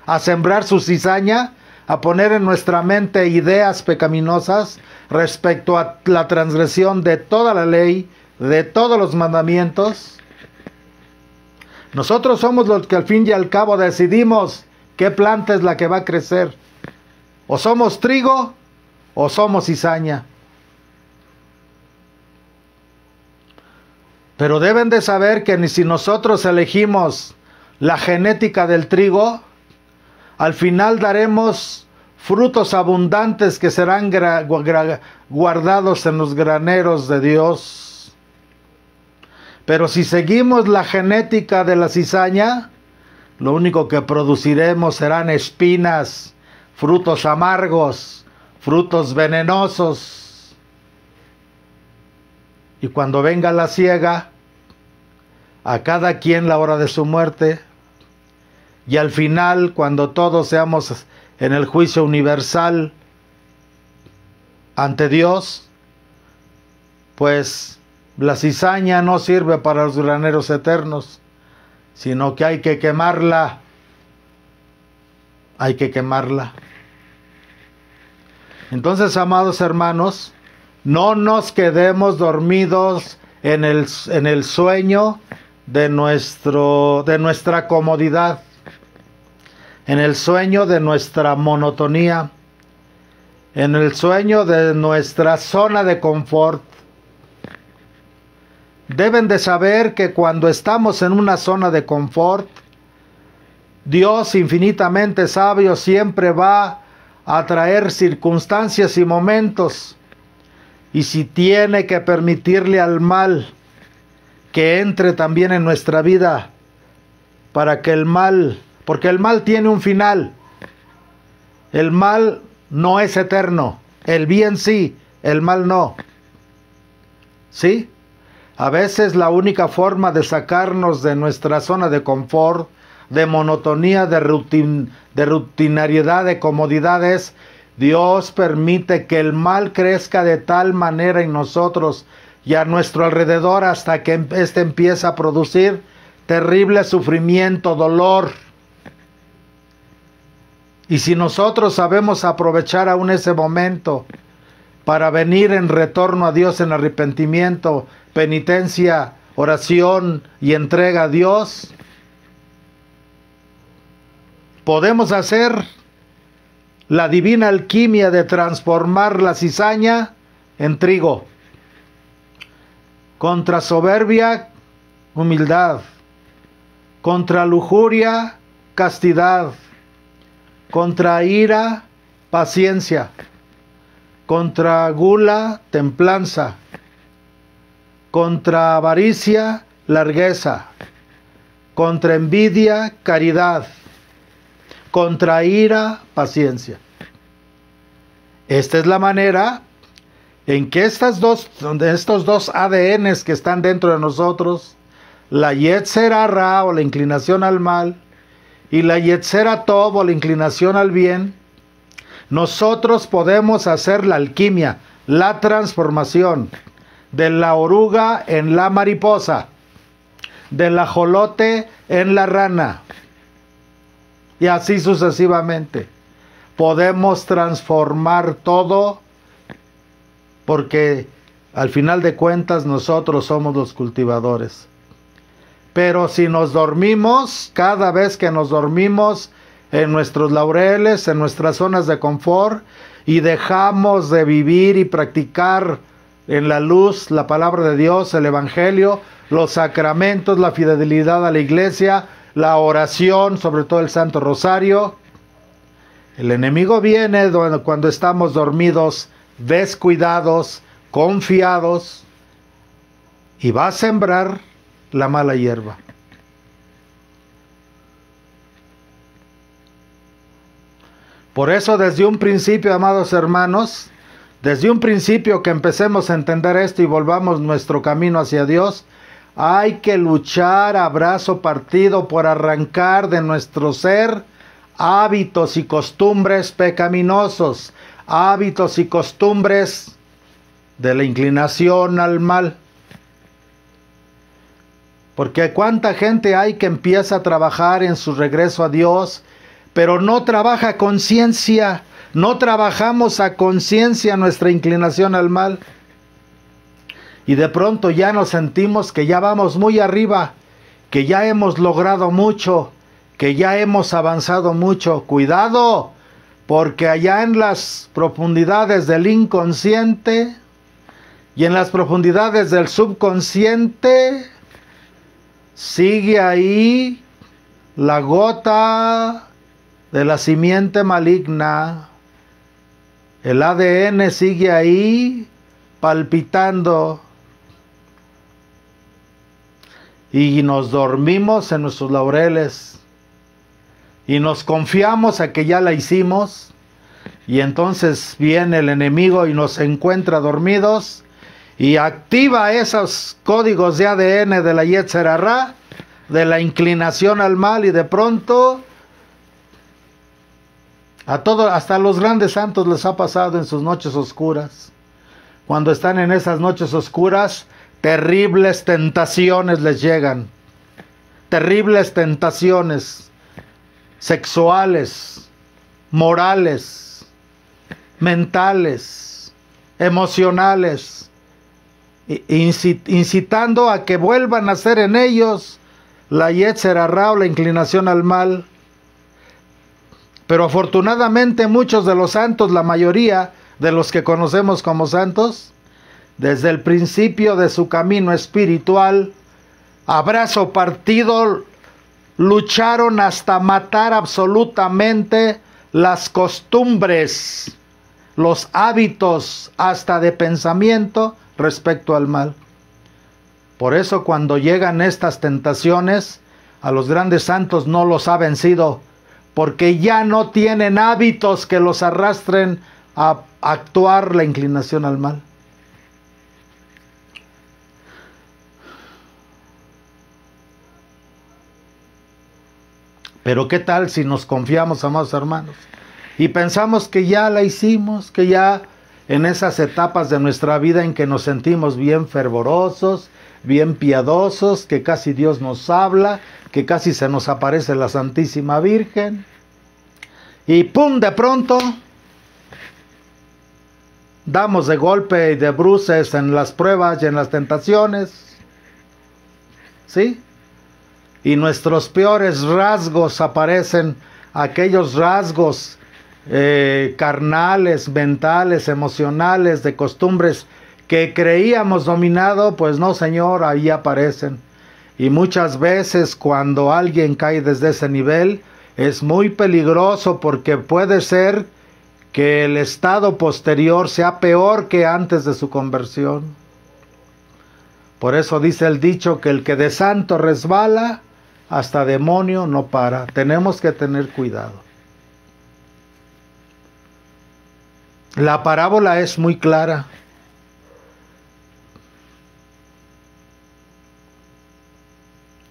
a sembrar su cizaña, a poner en nuestra mente ideas pecaminosas respecto a la transgresión de toda la ley, de todos los mandamientos, nosotros somos los que al fin y al cabo decidimos qué planta es la que va a crecer. O somos trigo o somos cizaña. Pero deben de saber que ni si nosotros elegimos la genética del trigo, al final daremos frutos abundantes que serán guardados en los graneros de Dios. Pero si seguimos la genética de la cizaña, lo único que produciremos serán espinas, frutos amargos, frutos venenosos. Y cuando venga la siega, a cada quien la hora de su muerte, y al final, cuando todos seamos en el juicio universal ante Dios, pues la cizaña no sirve para los graneros eternos, sino que hay que quemarla. Hay que quemarla. Entonces, amados hermanos, no nos quedemos dormidos en el sueño de nuestra comodidad, en el sueño de nuestra monotonía, en el sueño de nuestra zona de confort. Deben de saber que cuando estamos en una zona de confort, Dios infinitamente sabio siempre va a traer circunstancias y momentos, y si tiene que permitirle al mal que entre también en nuestra vida, para que porque el mal tiene un final. El mal no es eterno, el bien sí, el mal no. ¿Sí? A veces la única forma de sacarnos de nuestra zona de confort, de monotonía, de rutinariedad, de comodidad es: Dios permite que el mal crezca de tal manera en nosotros y a nuestro alrededor hasta que éste empieza a producir terrible sufrimiento, dolor. Y si nosotros sabemos aprovechar aún ese momento para venir en retorno a Dios en arrepentimiento, penitencia, oración y entrega a Dios, podemos hacer la divina alquimia de transformar la cizaña en trigo. Contra soberbia, humildad. Contra lujuria, castidad. Contra ira, paciencia. Contra gula, templanza. Contra avaricia, largueza. Contra envidia, caridad. Contra ira, paciencia. Esta es la manera en que estos dos ADNs que están dentro de nosotros, la Yetzer Hara o la inclinación al mal, y la Yetzer Tov o la inclinación al bien, nosotros podemos hacer la alquimia, la transformación, de la oruga en la mariposa, del ajolote en la rana, y así sucesivamente. Podemos transformar todo porque al final de cuentas nosotros somos los cultivadores. Pero si nos dormimos, cada vez que nos dormimos en nuestros laureles, en nuestras zonas de confort, y dejamos de vivir y practicar en la luz la palabra de Dios, el Evangelio, los sacramentos, la fidelidad a la iglesia, la oración, sobre todo el Santo Rosario, el enemigo viene cuando estamos dormidos, descuidados, confiados, y va a sembrar la mala hierba. Por eso, desde un principio, amados hermanos, desde un principio que empecemos a entender esto y volvamos nuestro camino hacia Dios, hay que luchar a brazo partido por arrancar de nuestro ser hábitos y costumbres pecaminosos, hábitos y costumbres de la inclinación al mal. Porque cuánta gente hay que empieza a trabajar en su regreso a Dios, pero no trabaja a conciencia, no trabajamos a conciencia nuestra inclinación al mal. Y de pronto ya nos sentimos que ya vamos muy arriba, que ya hemos logrado mucho, que ya hemos avanzado mucho. Cuidado, porque allá en las profundidades del inconsciente y en las profundidades del subconsciente sigue ahí la gota de la simiente maligna. El ADN sigue ahí palpitando. Y nos dormimos en nuestros laureles. Y nos confiamos a que ya la hicimos. Y entonces viene el enemigo y nos encuentra dormidos. Y activa esos códigos de ADN de la Yetzer Hará, de la inclinación al mal, y de pronto hasta a los grandes santos les ha pasado en sus noches oscuras. Cuando están en esas noches oscuras, terribles tentaciones les llegan. Terribles tentaciones sexuales, morales, mentales, emocionales, incitando a que vuelvan a hacer en ellos la Yetzer Hará o la inclinación al mal. Pero afortunadamente muchos de los santos, la mayoría de los que conocemos como santos, desde el principio de su camino espiritual, a brazo partido, lucharon hasta matar absolutamente las costumbres, los hábitos hasta de pensamiento respecto al mal. Por eso cuando llegan estas tentaciones, a los grandes santos no los ha vencido, porque ya no tienen hábitos que los arrastren a actuar la inclinación al mal. Pero ¿qué tal si nos confiamos, amados hermanos, y pensamos que ya la hicimos, que ya en esas etapas de nuestra vida en que nos sentimos bien fervorosos, bien piadosos, que casi Dios nos habla, que casi se nos aparece la Santísima Virgen, y ¡pum!, de pronto damos de golpe y de bruces en las pruebas y en las tentaciones, ¿sí? Y nuestros peores rasgos aparecen, aquellos rasgos carnales, mentales, emocionales, de costumbres que creíamos dominado, pues no, Señor, ahí aparecen. Y muchas veces cuando alguien cae desde ese nivel, es muy peligroso, porque puede ser que el estado posterior sea peor que antes de su conversión. Por eso dice el dicho que el que de santo resbala, hasta demonio no para. Tenemos que tener cuidado. La parábola es muy clara.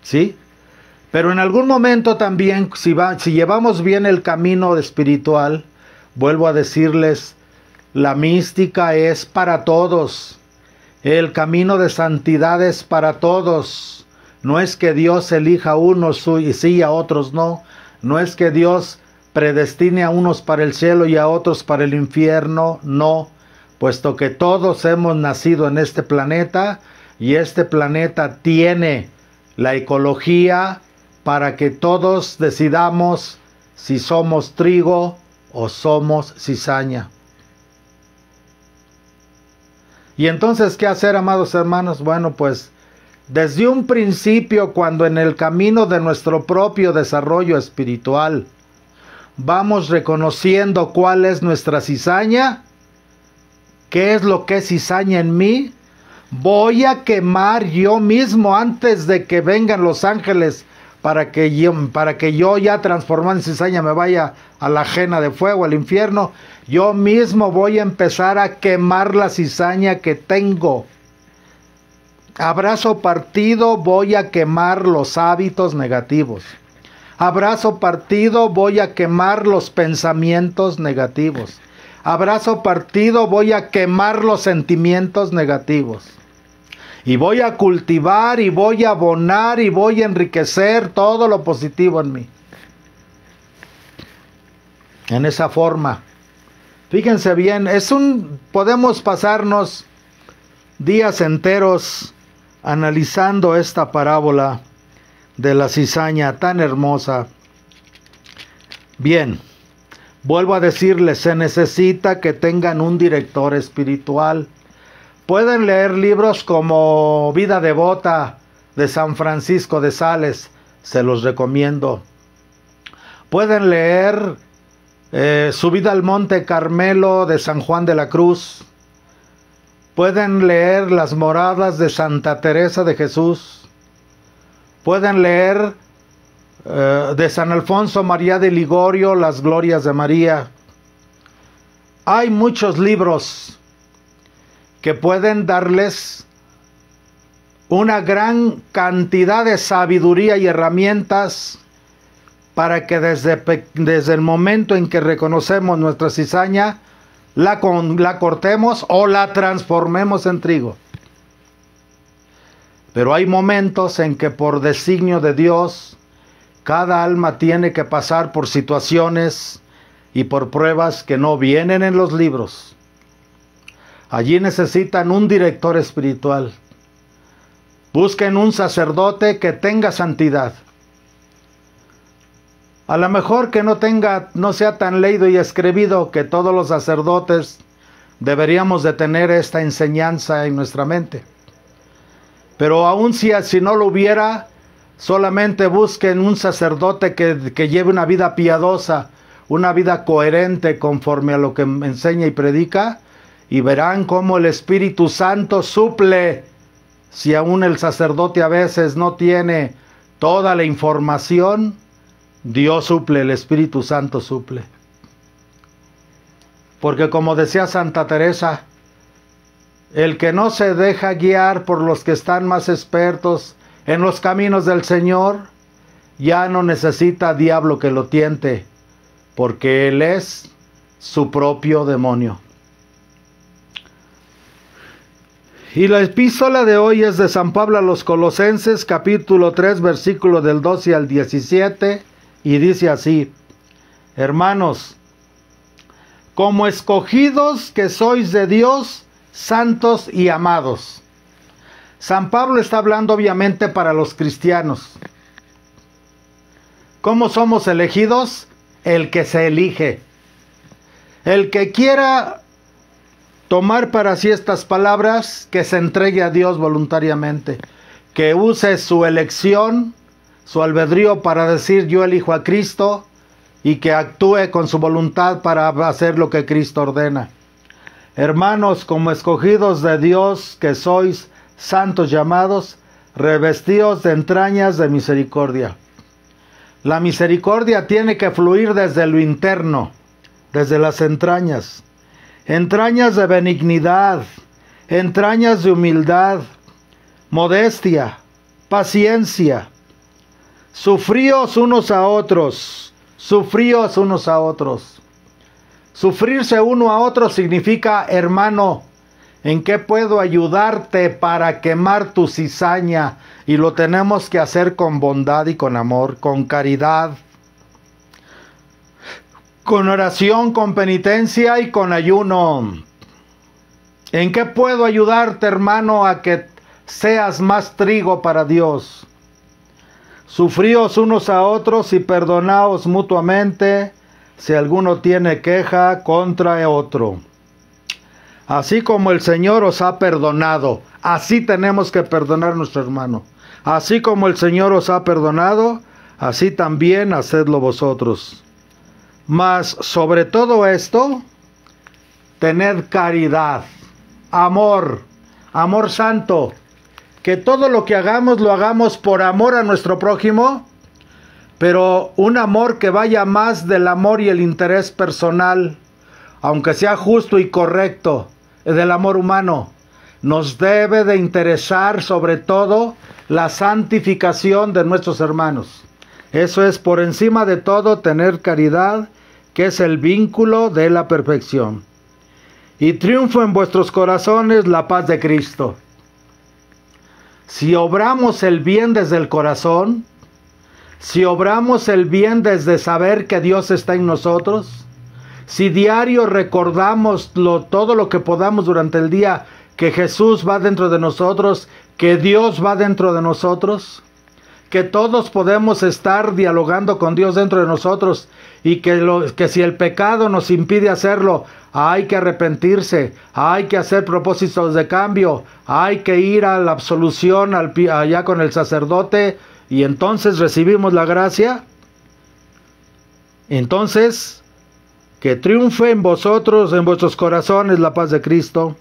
¿Sí? Pero en algún momento también, si llevamos bien el camino espiritual, vuelvo a decirles, la mística es para todos. El camino de santidad es para todos. No es que Dios elija a unos y sí, a otros no. No es que Dios predestine a unos para el cielo y a otros para el infierno. No, puesto que todos hemos nacido en este planeta y este planeta tiene la ecología para que todos decidamos si somos trigo o somos cizaña. Y entonces, ¿qué hacer, amados hermanos? Bueno, pues desde un principio, cuando en el camino de nuestro propio desarrollo espiritual vamos reconociendo cuál es nuestra cizaña, qué es lo que es cizaña en mí, voy a quemar yo mismo antes de que vengan los ángeles para que yo ya transformado en cizaña me vaya a la ajena de fuego, al infierno. Yo mismo voy a empezar a quemar la cizaña que tengo. A brazo partido voy a quemar los hábitos negativos. A brazo partido voy a quemar los pensamientos negativos. A brazo partido voy a quemar los sentimientos negativos. Y voy a cultivar y voy a abonar y voy a enriquecer todo lo positivo en mí. En esa forma. Fíjense bien, podemos pasarnos días enteros analizando esta parábola de la cizaña tan hermosa. Bien, vuelvo a decirles, se necesita que tengan un director espiritual. Pueden leer libros como Vida Devota de San Francisco de Sales, se los recomiendo. Pueden leer Subida al Monte Carmelo de San Juan de la Cruz. Pueden leer Las Moradas de Santa Teresa de Jesús. Pueden leer de San Alfonso María de Ligorio, Las Glorias de María. Hay muchos libros que pueden darles una gran cantidad de sabiduría y herramientas para que desde el momento en que reconocemos nuestra cizaña, la cortemos o la transformemos en trigo. Pero hay momentos en que por designio de Dios, cada alma tiene que pasar por situaciones y por pruebas que no vienen en los libros. Allí necesitan un director espiritual. Busquen un sacerdote que tenga santidad. A lo mejor que no sea tan leído y escribido, que todos los sacerdotes deberíamos de tener esta enseñanza en nuestra mente. Pero aun si no lo hubiera, solamente busquen un sacerdote que lleve una vida piadosa, una vida coherente conforme a lo que enseña y predica, y verán cómo el Espíritu Santo suple. Si aún el sacerdote a veces no tiene toda la información, Dios suple, el Espíritu Santo suple. Porque como decía Santa Teresa, el que no se deja guiar por los que están más expertos en los caminos del Señor, ya no necesita diablo que lo tiente, porque él es su propio demonio. Y la epístola de hoy es de San Pablo a los Colosenses, capítulo 3, versículo del 12 al 17, y dice así: hermanos, como escogidos que sois de Dios, santos y amados. San Pablo está hablando obviamente para los cristianos. ¿Cómo somos elegidos? El que se elige. El que quiera tomar para sí estas palabras, que se entregue a Dios voluntariamente, que use su elección, su albedrío para decir yo elijo a Cristo, y que actúe con su voluntad para hacer lo que Cristo ordena. Hermanos, como escogidos de Dios que sois, santos llamados, revestidos de entrañas de misericordia. La misericordia tiene que fluir desde lo interno, desde las entrañas. Entrañas de benignidad, entrañas de humildad, modestia, paciencia. Sufríos unos a otros, sufríos unos a otros. Sufrirse uno a otro significa, hermano, ¿En qué puedo ayudarte para quemar tu cizaña? Y lo tenemos que hacer con bondad y con amor, con caridad, con oración, con penitencia y con ayuno. ¿En qué puedo ayudarte, hermano, a que seas más trigo para Dios? Sufríos unos a otros y perdonaos mutuamente si alguno tiene queja contra otro. Así como el Señor os ha perdonado, así tenemos que perdonar a nuestro hermano. Así como el Señor os ha perdonado, así también hacedlo vosotros. Mas sobre todo esto, tened caridad, amor santo. Que todo lo que hagamos, lo hagamos por amor a nuestro prójimo, pero un amor que vaya más del amor y el interés personal, aunque sea justo y correcto, del amor humano. Nos debe de interesar sobre todo la santificación de nuestros hermanos. Eso es por encima de todo tener caridad, que es el vínculo de la perfección. Y triunfo en vuestros corazones la paz de Cristo. Si obramos el bien desde el corazón, si obramos el bien desde saber que Dios está en nosotros, si diario recordamos todo lo que podamos durante el día, que Jesús va dentro de nosotros, que Dios va dentro de nosotros, que todos podemos estar dialogando con Dios dentro de nosotros, y que si el pecado nos impide hacerlo, hay que arrepentirse, hay que hacer propósitos de cambio, hay que ir a la absolución allá con el sacerdote, y entonces recibimos la gracia. Entonces, que triunfe en vosotros, en vuestros corazones, la paz de Cristo,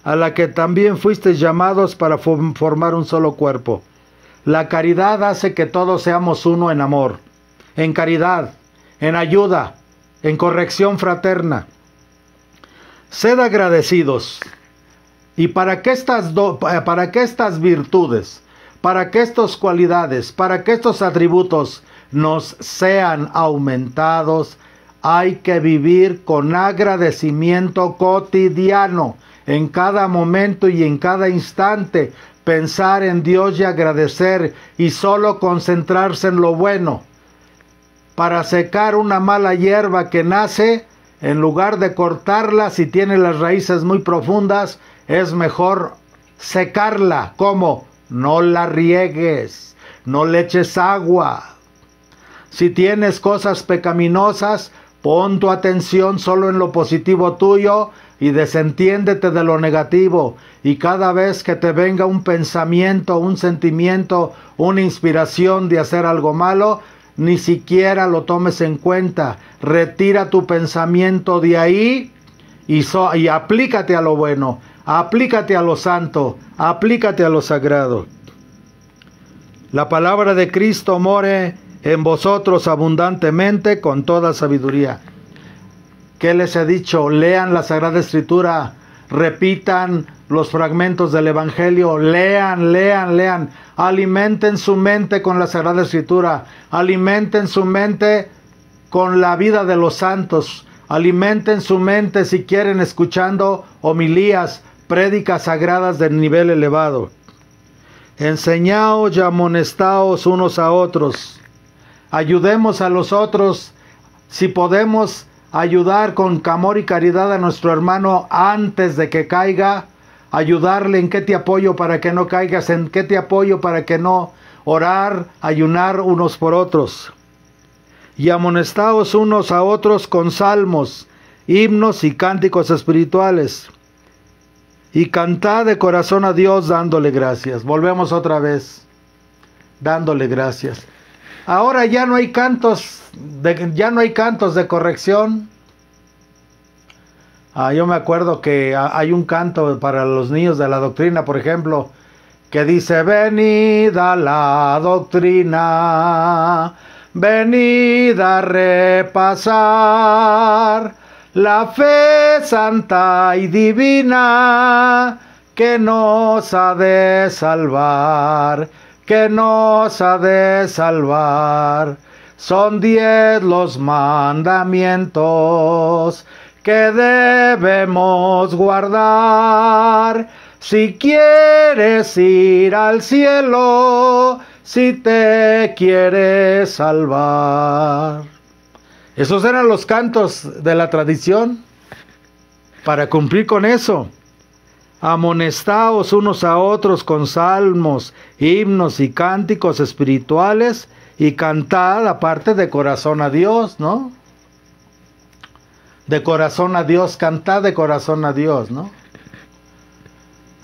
a la que también fuisteis llamados para formar un solo cuerpo. La caridad hace que todos seamos uno en amor, en caridad, en ayuda, en corrección fraterna. Sed agradecidos. Y para que estas virtudes, para que estas cualidades, para que estos atributos nos sean aumentados, hay que vivir con agradecimiento cotidiano, en cada momento y en cada instante, pensar en Dios y agradecer, y solo concentrarse en lo bueno. Para secar una mala hierba que nace, en lugar de cortarla, si tiene las raíces muy profundas, es mejor secarla. ¿Cómo? No la riegues, no le eches agua. Si tienes cosas pecaminosas, pon tu atención solo en lo positivo tuyo y desentiéndete de lo negativo. Y cada vez que te venga un pensamiento, un sentimiento, una inspiración de hacer algo malo, ni siquiera lo tomes en cuenta. Retira tu pensamiento de ahí y aplícate a lo bueno, aplícate a lo santo, aplícate a lo sagrado. La palabra de Cristo more en vosotros abundantemente con toda sabiduría. ¿Qué les he dicho? Lean la Sagrada Escritura, repitan los fragmentos del Evangelio, lean, alimenten su mente con la Sagrada Escritura, alimenten su mente con la vida de los santos, alimenten su mente si quieren escuchando homilías, prédicas sagradas de nivel elevado. Enseñaos y amonestaos unos a otros, ayudemos a los otros, si podemos ayudar con amor y caridad a nuestro hermano antes de que caiga, ayudarle en qué te apoyo para que no caigas, en qué te apoyo para que no, orar, ayunar unos por otros. Y amonestaos unos a otros con salmos, himnos y cánticos espirituales. Y cantad de corazón a Dios dándole gracias. Volvemos otra vez, dándole gracias. Ahora ya no hay cantos de corrección. Yo me acuerdo que hay un canto para los niños de la doctrina, por ejemplo, que dice: venid a la doctrina, venid a repasar la fe santa y divina que nos ha de salvar, que nos ha de salvar. Son 10 los mandamientos que debemos guardar. Si quieres ir al cielo, si te quieres salvar. Esos eran los cantos de la tradición. Para cumplir con eso, amonestaos unos a otros con salmos, himnos y cánticos espirituales, y cantad aparte de corazón a Dios, ¿no? De corazón a Dios, cantad de corazón a Dios, ¿no?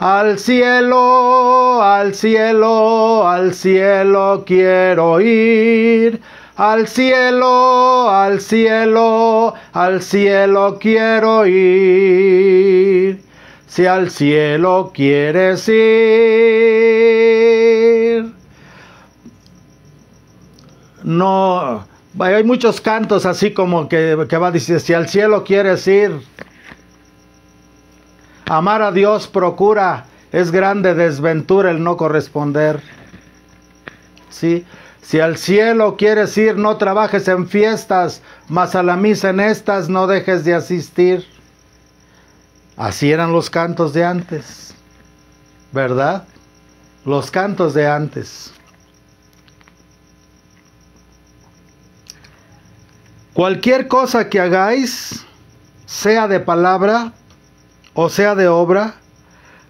Al cielo, al cielo, al cielo quiero ir. Al cielo, al cielo, al cielo quiero ir. Si al cielo quieres ir. No, hay muchos cantos así como que va a decir, si al cielo quieres ir. Amar a Dios procura, es grande desventura el no corresponder. ¿Sí? Si al cielo quieres ir, no trabajes en fiestas, mas a la misa en estas no dejes de asistir. Así eran los cantos de antes, ¿verdad? Los cantos de antes. Cualquier cosa que hagáis, sea de palabra o sea de obra,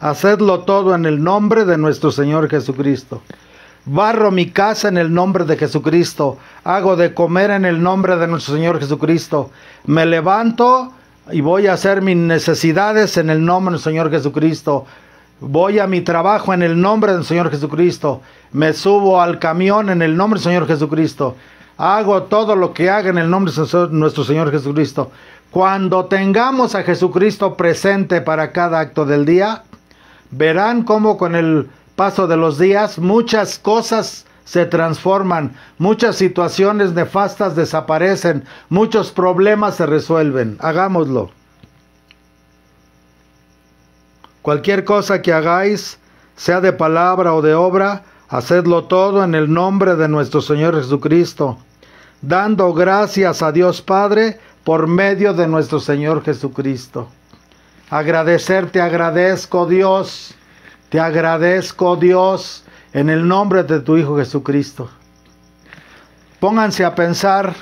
hacedlo todo en el nombre de nuestro Señor Jesucristo. Barro mi casa en el nombre de Jesucristo. Hago de comer en el nombre de nuestro Señor Jesucristo. Me levanto y voy a hacer mis necesidades en el nombre del Señor Jesucristo. Voy a mi trabajo en el nombre del Señor Jesucristo. Me subo al camión en el nombre del Señor Jesucristo. Hago todo lo que haga en el nombre de nuestro Señor Jesucristo. Cuando tengamos a Jesucristo presente para cada acto del día, verán cómo con el paso de los días muchas cosas se transforman, muchas situaciones nefastas desaparecen, muchos problemas se resuelven. Hagámoslo. Cualquier cosa que hagáis, sea de palabra o de obra, hacedlo todo en el nombre de nuestro Señor Jesucristo, dando gracias a Dios Padre por medio de nuestro Señor Jesucristo. Agradecer, te agradezco Dios, en el nombre de tu Hijo Jesucristo. Pónganse a pensar,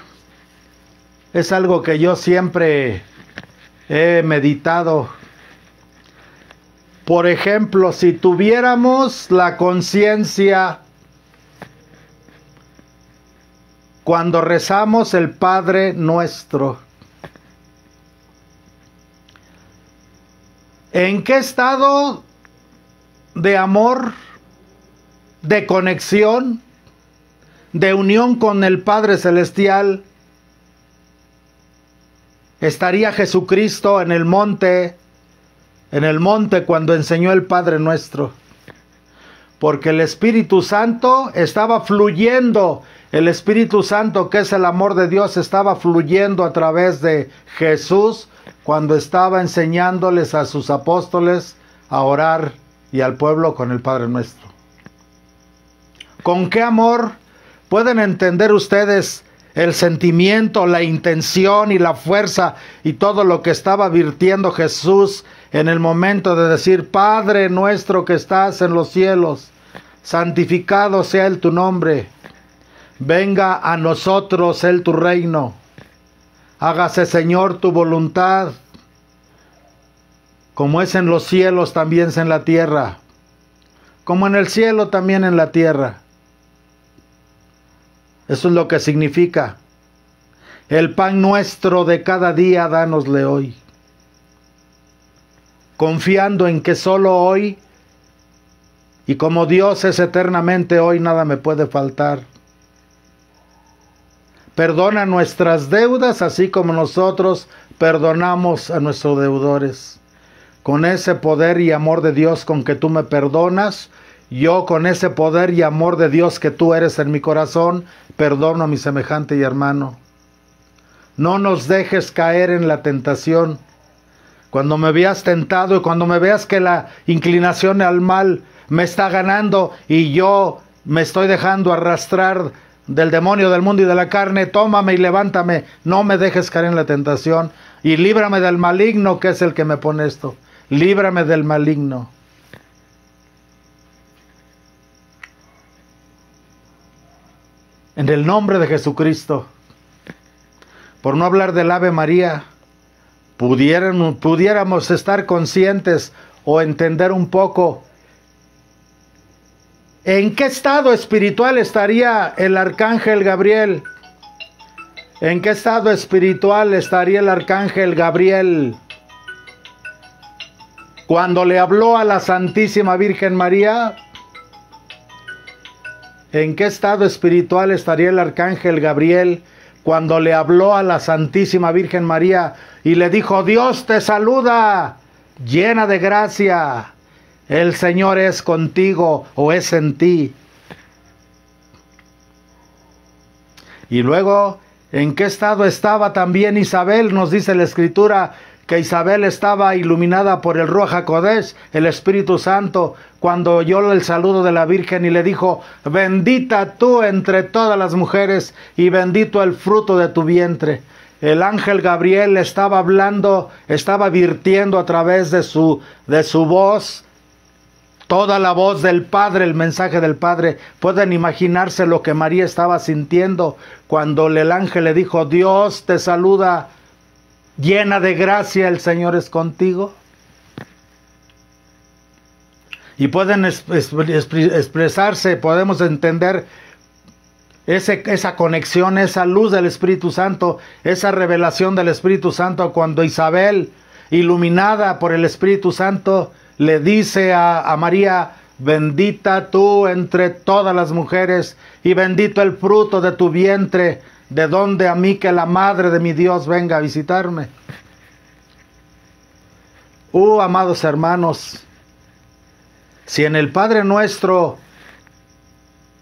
es algo que yo siempre he meditado. Por ejemplo, si tuviéramos la conciencia cuando rezamos el Padre Nuestro, ¿en qué estado de amor, de conexión, de unión con el Padre Celestial estaría Jesucristo en el monte cuando enseñó el Padre Nuestro? Porque el Espíritu Santo estaba fluyendo, el Espíritu Santo, que es el amor de Dios, estaba fluyendo a través de Jesús cuando estaba enseñándoles a sus apóstoles a orar y al pueblo con el Padre Nuestro. ¿Con qué amor pueden entender ustedes el sentimiento, la intención y la fuerza y todo lo que estaba virtiendo Jesús en el momento de decir: Padre nuestro que estás en los cielos, santificado sea tu nombre, venga a nosotros tu reino, hágase Señor tu voluntad, como es en los cielos también es en la tierra, como en el cielo también en la tierra. Eso es lo que significa: el pan nuestro de cada día dánosle hoy, confiando en que solo hoy, y como Dios es eternamente hoy, nada me puede faltar. Perdona nuestras deudas, así como nosotros perdonamos a nuestros deudores. Con ese poder y amor de Dios con que tú me perdonas, yo con ese poder y amor de Dios que tú eres en mi corazón, perdono a mi semejante y hermano. No nos dejes caer en la tentación. Cuando me veas tentado y cuando me veas que la inclinación al mal me está ganando y yo me estoy dejando arrastrar del demonio, del mundo y de la carne, tómame y levántame. No me dejes caer en la tentación. y líbrame del maligno, que es el que me pone esto. Líbrame del maligno. En el nombre de Jesucristo. Por no hablar del Ave María, pudiéramos estar conscientes o entender un poco en qué estado espiritual estaría el arcángel Gabriel. ¿En qué estado espiritual estaría el arcángel Gabriel cuando le habló a la Santísima Virgen María? ¿En qué estado espiritual estaría el arcángel Gabriel cuando le habló a la Santísima Virgen María y le dijo: Dios te saluda, llena de gracia, el Señor es contigo o es en ti? Y luego, ¿en qué estado estaba también Isabel? Nos dice la Escritura que Isabel estaba iluminada por el Ruach HaKodesh, el Espíritu Santo, cuando oyó el saludo de la Virgen y le dijo: bendita tú entre todas las mujeres y bendito el fruto de tu vientre. El ángel Gabriel estaba hablando, estaba virtiendo a través de su voz, toda la voz del Padre, el mensaje del Padre. Pueden imaginarse lo que María estaba sintiendo cuando el ángel le dijo: Dios te saluda, llena de gracia, el Señor es contigo. Y pueden expresarse, podemos entender esa conexión, esa luz del Espíritu Santo, esa revelación del Espíritu Santo, cuando Isabel, iluminada por el Espíritu Santo, le dice a María: bendita tú entre todas las mujeres y bendito el fruto de tu vientre. ¿De dónde a mí que la madre de mi Dios venga a visitarme? Amados hermanos, si en el Padre Nuestro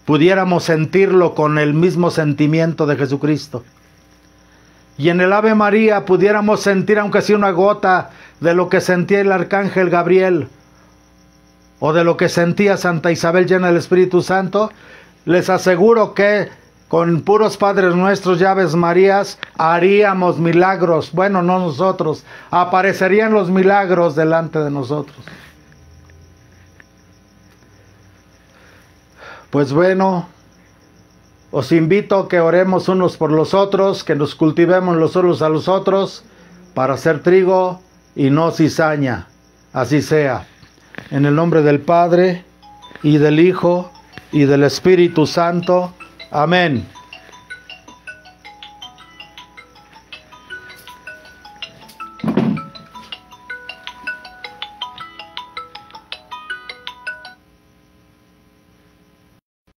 pudiéramos sentirlo con el mismo sentimiento de Jesucristo, y en el Ave María pudiéramos sentir, aunque sea una gota, de lo que sentía el arcángel Gabriel, o de lo que sentía Santa Isabel llena del Espíritu Santo, les aseguro que con puros Padres Nuestros y Aves Marías haríamos milagros. Bueno, no nosotros, aparecerían los milagros delante de nosotros. Pues bueno, os invito a que oremos unos por los otros, que nos cultivemos los unos a los otros para hacer trigo y no cizaña. Así sea. En el nombre del Padre, y del Hijo, y del Espíritu Santo. Amén.